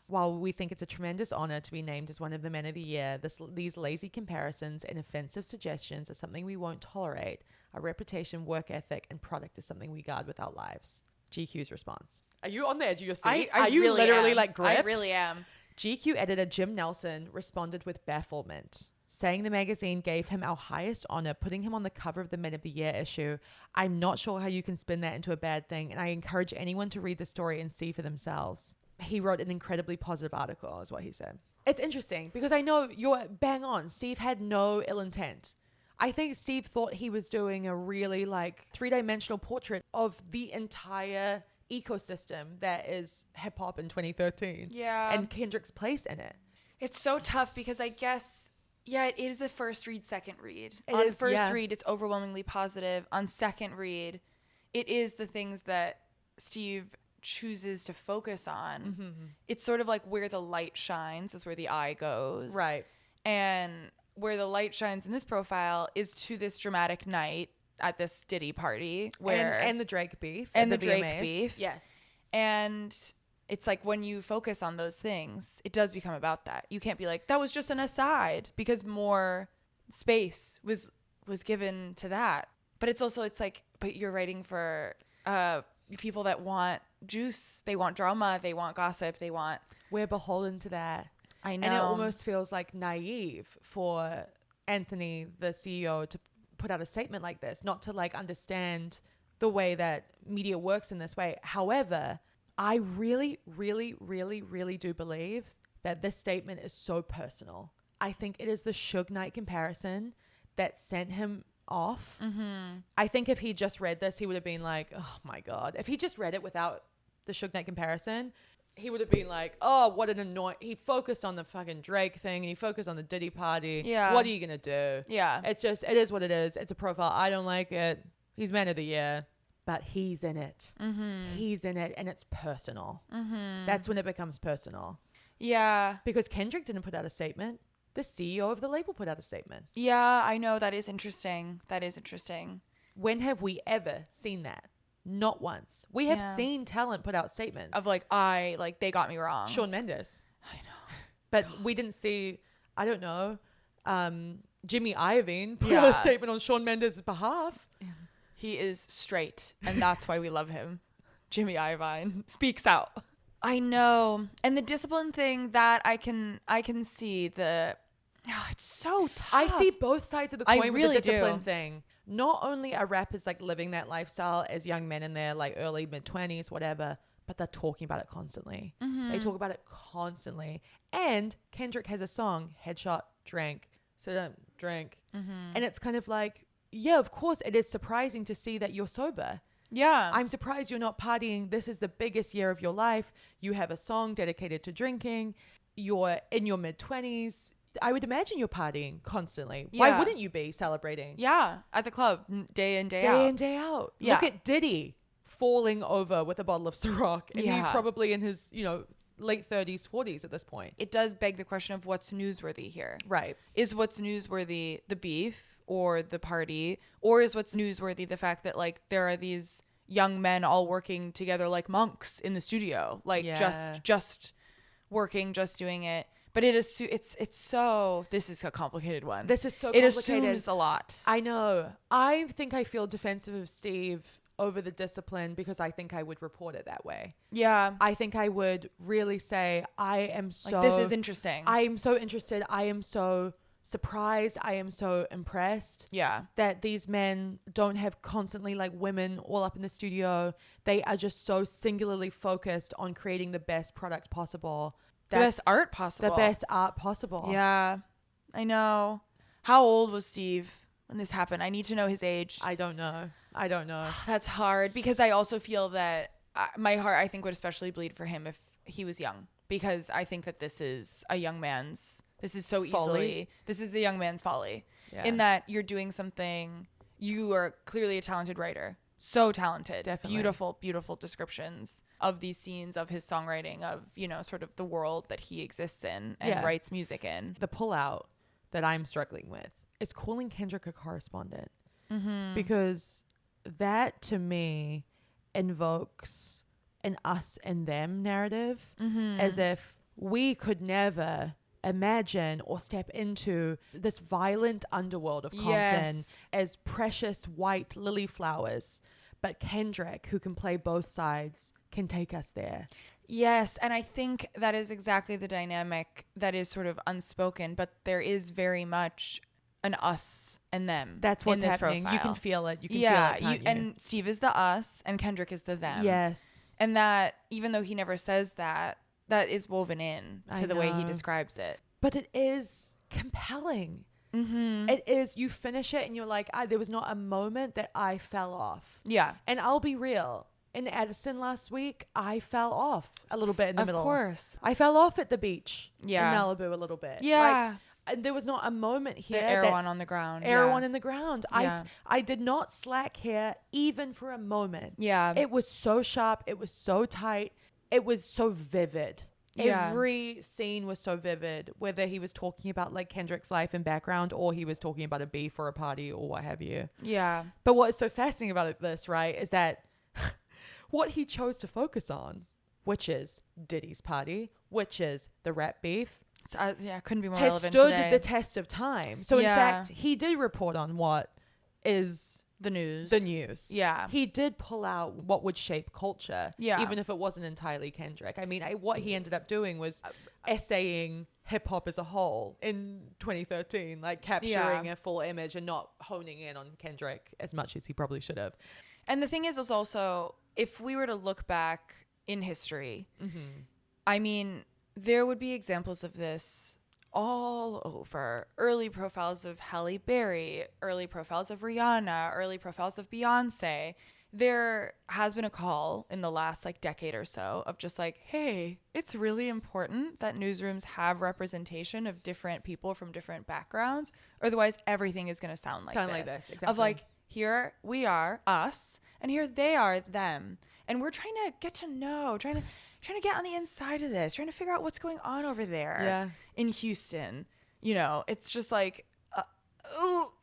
While we think it's a tremendous honor to be named as one of the Men of the Year, these lazy comparisons and offensive suggestions are something we won't tolerate. Our reputation, work ethic, and product is something we guard with our lives. GQ's response. Are you on the edge of your seat? Are you really literally am. like gripped? I really am. GQ editor Jim Nelson responded with bafflement, saying the magazine gave him our highest honor, putting him on the cover of the Men of the Year issue. I'm not sure how you can spin that into a bad thing, and I encourage anyone to read the story and see for themselves. He wrote an incredibly positive article, is what he said. It's interesting because I know you're bang on. Steve had no ill intent. I think Steve thought he was doing a really like three-dimensional portrait of the entire ecosystem that is hip hop in 2013. Yeah. And Kendrick's place in it. It's so tough because I guess, yeah, it is the first read, second read. On first read, it's overwhelmingly positive. On second read, it is the things that Steve chooses to focus on. Mm-hmm. It's sort of like where the light shines is where the eye goes. Right. And where the light shines in this profile is to this dramatic night at this Diddy party where and the Drake beef. And the VMAs. Drake beef. Yes. And it's like when you focus on those things, it does become about that. You can't be like, that was just an aside, because more space was given to that. But it's also, it's like, but you're writing for people that want juice, they want drama, they want gossip, We're beholden to that. I know. And it almost feels like naive for Anthony, the CEO, to put out a statement like this, not to like understand the way that media works in this way. However, I really, really, really, really do believe that this statement is so personal. I think it is the Suge Knight comparison that sent him off. Mm-hmm. I think if he just read this, he would have been like, oh my God. If he just read it without the Suge Knight comparison, he would have been like, oh, what an annoying. He focused on the fucking Drake thing and he focused on the Diddy party. Yeah. What are you going to do? Yeah. It's just, it is what it is. It's a profile. I don't like it. He's Man of the Year, but he's in it. Mm-hmm. He's in it and it's personal. Mm-hmm. That's when it becomes personal. Yeah. Because Kendrick didn't put out a statement. The CEO of the label put out a statement. Yeah, I know. That is interesting. When have we ever seen that? Not once. We have seen talent put out statements. Of like, they got me wrong. Shawn Mendes. I know. But we didn't see, I don't know, Jimmy Iovine put out a statement on Shawn Mendes' behalf. He is straight, and that's why we love him. Jimmy Iovine speaks out. I know. And the discipline thing, that I can see it's so tough. I see both sides of the coin really with the discipline do. thing. Not only are rappers like living that lifestyle as young men in their like early mid-20s, whatever, but they're talking about it constantly. Mm-hmm. They talk about it constantly. And Kendrick has a song, Headshot, Drank, So Don't Drink. Mm-hmm. And it's kind of like, yeah, of course it is surprising to see that you're sober. Yeah. I'm surprised you're not partying. This is the biggest year of your life. You have a song dedicated to drinking. You're in your mid-20s. I would imagine you're partying constantly. Yeah. Why wouldn't you be celebrating? Yeah. At the club, day in, day out. Day in, day out. Yeah. Look at Diddy falling over with a bottle of Ciroc. And he's probably in his, late 30s, 40s at this point. It does beg the question of what's newsworthy here. Right. Is what's newsworthy the beef or the party? Or is what's newsworthy the fact that, like, there are these young men all working together like monks in the studio, like just working, just doing it. But it's so, this is a complicated one. This is so it complicated. assumes a lot. I know. I think I feel defensive of Steve over the discipline because I think I would report it that way. Yeah. I think I would really say, I am so... Like, this is interesting. I am so interested. I am so surprised. I am so impressed. Yeah. That these men don't have constantly like women all up in the studio. They are just so singularly focused on creating the best product possible. The best art possible. The best art possible. Yeah. I know. How old was Steve when this happened? I need to know his age. I don't know. That's hard because I also feel that my heart, I think, would especially bleed for him if he was young, because I think that this is a young man's, this is so folly. This is a young man's folly, Yeah. in that you're doing something, you are clearly a talented writer. So talented. Definitely. Beautiful, beautiful descriptions of these scenes, of his songwriting, of, you know, sort of the world that he exists in and writes music in. The pullout that I'm struggling with is calling Kendrick a correspondent. Mm-hmm. Because that to me invokes an us and them narrative, as if we could never imagine or step into this violent underworld of Compton as precious white lily flowers, but Kendrick, who can play both sides, can take us there. Yes, and I think that is exactly the dynamic that is sort of unspoken, but there is very much an us and them. That's what's in this happening. profile. You can feel it. You can feel it, can't you? And Steve is the us and Kendrick is the them. Yes. And that, even though he never says that, that is woven in to the way he know. describes it. But it is compelling. Mm-hmm. It is. You finish it and you're like, there was not a moment that I fell off. Yeah. And I'll be real. In Addison last week, I fell off a little bit in the middle. Of course. I fell off at the beach in Yeah. Malibu a little bit. Yeah. Like, there was not a moment here. The Erewhon on the ground. Erewhon in the ground. Yeah. I did not slack here even for a moment. Yeah. It was so sharp. It was so tight. It was so vivid. Yeah. Every scene was so vivid, whether he was talking about like Kendrick's life and background or he was talking about a beef or a party or what have you. Yeah. But what is so fascinating about this, right, is that what he chose to focus on, which is Diddy's party, which is the rap beef, couldn't be more has relevant stood today. the test of time. So in fact, he did report on what is the news. Yeah. He did pull out what would shape culture. Yeah. Even if it wasn't entirely Kendrick. I mean, what he ended up doing was essaying hip hop as a whole in 2013, like capturing a full image and not honing in on Kendrick as much as he probably should have. And the thing is also, if we were to look back in history, I mean, there would be examples of this all over. Early profiles of Halle Berry, early profiles of Rihanna, early profiles of Beyonce. There has been a call in the last like decade or so of just like, hey, it's really important that newsrooms have representation of different people from different backgrounds. Otherwise, everything is going to sound like this. Exactly. Of like, here we are, us, and here they are, them. And we're trying to get to know, trying to get on the inside of this, trying to figure out what's going on over there in Houston. You know, it's just like,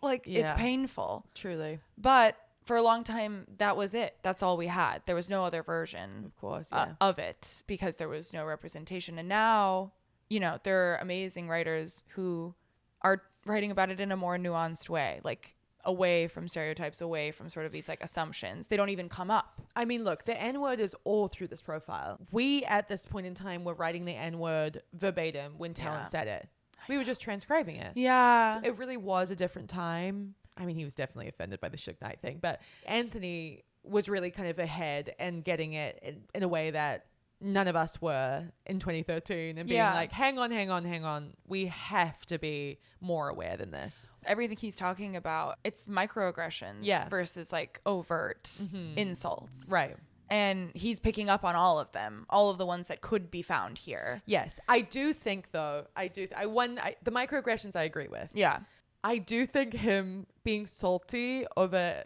it's painful. Truly. But for a long time, that was it. That's all we had. There was no other version, of course, of it, because there was no representation. And now, you know, there are amazing writers who are writing about it in a more nuanced way, like away from stereotypes, away from sort of these like assumptions. They don't even come up. I mean, look, the N-word is all through this profile. We, at this point in time, were writing the N-word verbatim when Talent said it. We were just transcribing it. Yeah. It really was a different time. I mean, he was definitely offended by the Suge Knight thing, but Anthony was really kind of ahead and getting it in a way that none of us were in 2013 and being like, hang on. We have to be more aware than this. Everything he's talking about, it's microaggressions versus like overt insults. Right. And he's picking up on all of them, all of the ones that could be found here. Yes. I do think though, the microaggressions I agree with. Yeah. I do think him being salty over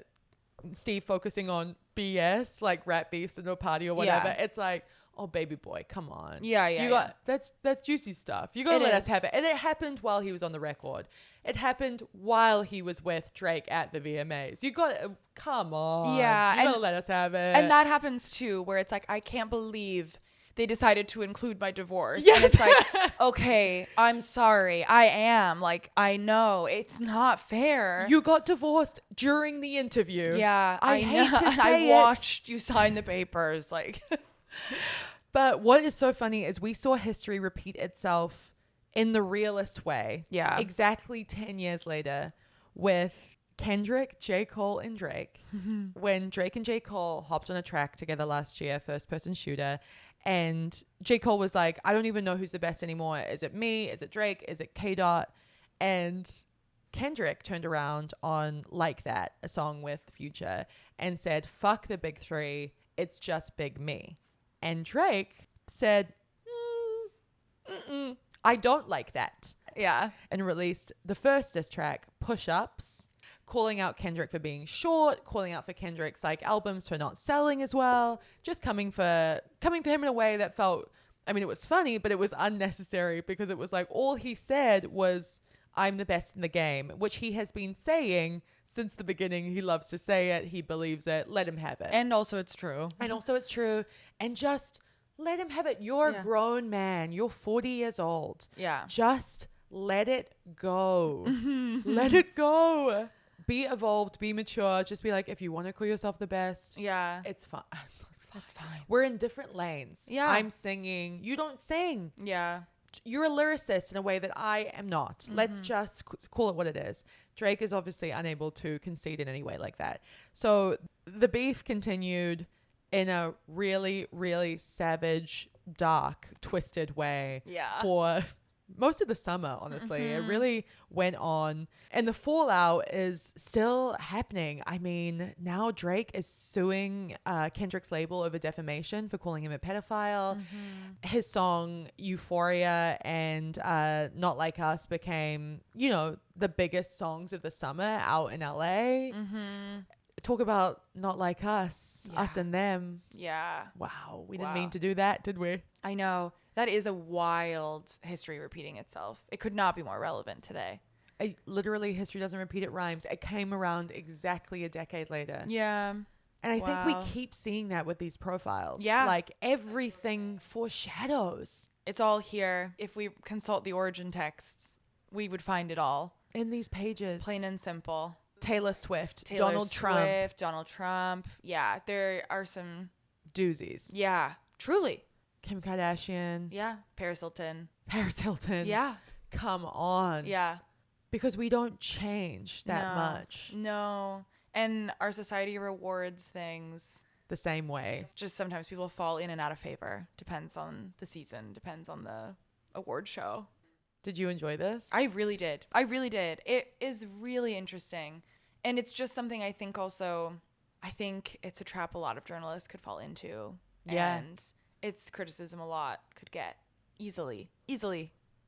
Steve focusing on BS, like rap beefs and no party or whatever. It's like, oh, baby boy, come on. Yeah, You got that's juicy stuff. You gotta let us have it. And it happened while he was on the record. It happened while he was with Drake at the VMAs. You gotta come on. Yeah, You gotta let us have it. And that happens too, where it's like, I can't believe they decided to include my divorce. Yes. And it's like, okay, I'm sorry. I am. Like, I know. It's not fair. You got divorced during the interview. Yeah, I hate know. to say I watched you sign the papers. Like, but what is so funny is we saw history repeat itself in the realest way. Yeah. Exactly 10 years later with Kendrick, J. Cole, and Drake. When Drake and J. Cole hopped on a track together last year, First Person Shooter, and J. Cole was like, I don't even know who's the best anymore. Is it me? Is it Drake? Is it K. Dot? And Kendrick turned around on Like That, a song with Future, and said, fuck the big three. It's just big me. And Drake said, I don't like that. yeah. And released the first diss track, Push Ups, calling out Kendrick for being short, calling out for Kendrick's like albums for not selling as well, just coming for him in a way that felt, I mean, it was funny, but it was unnecessary because it was like all he said was, I'm the best in the game, which he has been saying since the beginning. He loves to say it. He believes it. Let him have it. And also it's true. And just let him have it. You're a grown man. You're 40 years old. Yeah. Just let it go. Let it go. Be evolved, be mature. Just be like, if you want to call yourself the best, Yeah. it's fine. That's fine. We're in different lanes. Yeah. I'm singing. You don't sing. Yeah. You're a lyricist in a way that I am not. Let's just call it what it is. Drake is obviously unable to concede in any way like that. So the beef continued in a really, really savage, dark, twisted way for most of the summer, honestly. It really went on. And the fallout is still happening. I mean, now Drake is suing Kendrick's label over defamation for calling him a pedophile. His song Euphoria and Not Like Us became, you know, the biggest songs of the summer out in LA. Talk about Not Like Us, us and them. Yeah. Wow. We didn't mean to do that, did we? I know. That is a wild history repeating itself. It could not be more relevant today. Literally, history doesn't repeat, it rhymes. It came around exactly a decade later. Yeah. And I think we keep seeing that with these profiles. Yeah. Like everything foreshadows. It's all here. If we consult the origin texts, we would find it all. In these pages. Plain and simple. Taylor Swift, Taylor Donald Trump. Yeah. There are some doozies. Yeah. Truly. Kim Kardashian. Yeah. Paris Hilton. Yeah. Come on. Yeah. Because we don't change that much. No. And our society rewards things the same way. Just sometimes people fall in and out of favor. Depends on the season. Depends on the award show. Did you enjoy this? I really did. It is really interesting. And it's just something I think it's a trap a lot of journalists could fall into. Yeah. And it's criticism a lot could get easily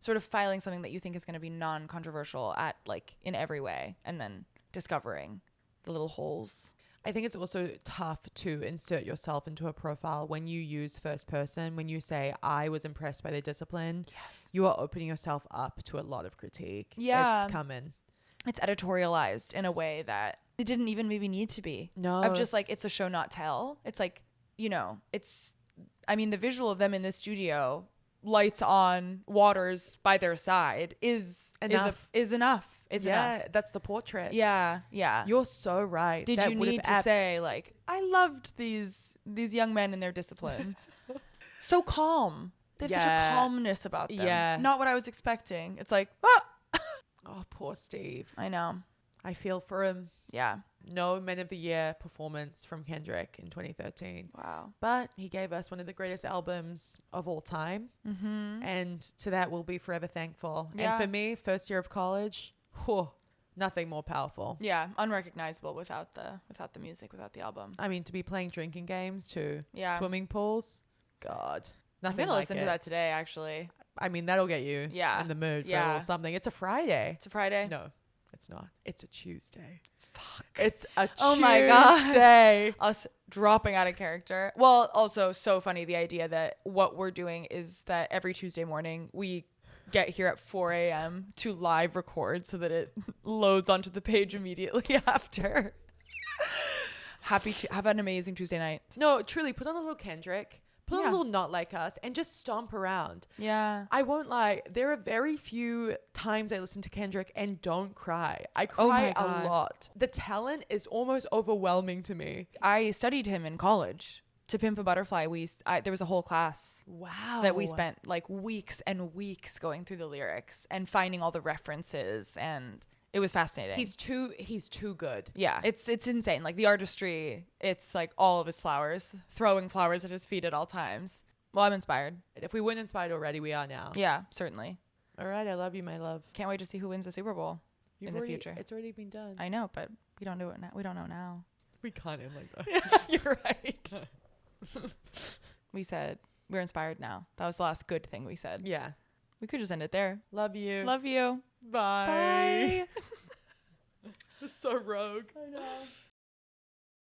sort of filing something that you think is going to be non-controversial at like in every way and then discovering the little holes. I think it's also tough to insert yourself into a profile when you use first person. When you say, I was impressed by their discipline, you are opening yourself up to a lot of critique. Yeah. It's coming. It's editorialized in a way that it didn't even maybe need to be. No. Of just like, it's a show, not tell. It's like, you know, the visual of them in the studio, lights on, waters by their side is enough. That's the portrait. Yeah. You're so right. Did you need to say like, I loved these young men and their discipline. So calm. There's such a calmness about them. Yeah. Not what I was expecting. It's like, oh, poor Steve. I know. I feel for him. Yeah. No Men of the Year performance from Kendrick in 2013. Wow. But he gave us one of the greatest albums of all time. Mm-hmm. And to that, we'll be forever thankful. Yeah. And for me, first year of college, nothing more powerful. Yeah. Unrecognizable without the music, without the album. I mean, to be playing drinking games to swimming pools, God, nothing I'm going to like listen it. to that today, actually. I mean, that'll get you in the mood for a little something. It's a Friday. It's a Friday? No, it's not. It's a Tuesday. Fuck. It's a Oh my God. Tuesday. Us dropping out of character. Well, also so funny the idea that what we're doing is that every Tuesday morning we get here at 4 a.m. to live record so that it loads onto the page immediately after. Happy to have an amazing Tuesday night. No, truly, put on a little Kendrick. Put on Yeah. a little Not Like Us and just stomp around. Yeah. I won't lie. There are very few times I listen to Kendrick and don't cry. I Oh cry my a God. lot. The talent is almost overwhelming to me. I studied him in college. To Pimp a Butterfly, there was a whole class Wow. that we spent like weeks and weeks going through the lyrics and finding all the references, and it was fascinating. He's too good. Yeah, it's insane. Like the artistry, it's like all of his flowers, throwing flowers at his feet at all times. Well, I'm inspired. If we weren't inspired already, we are now. Yeah, certainly. All right. I love you, my love. Can't wait to see who wins the Super Bowl in the future. It's already been done. I know, but we don't do it now. We don't know now. We can't end like that. You're right. We said we're inspired now. That was the last good thing we said. Yeah. We could just end it there. Love you. Love you. Bye. Bye. So rogue. I know.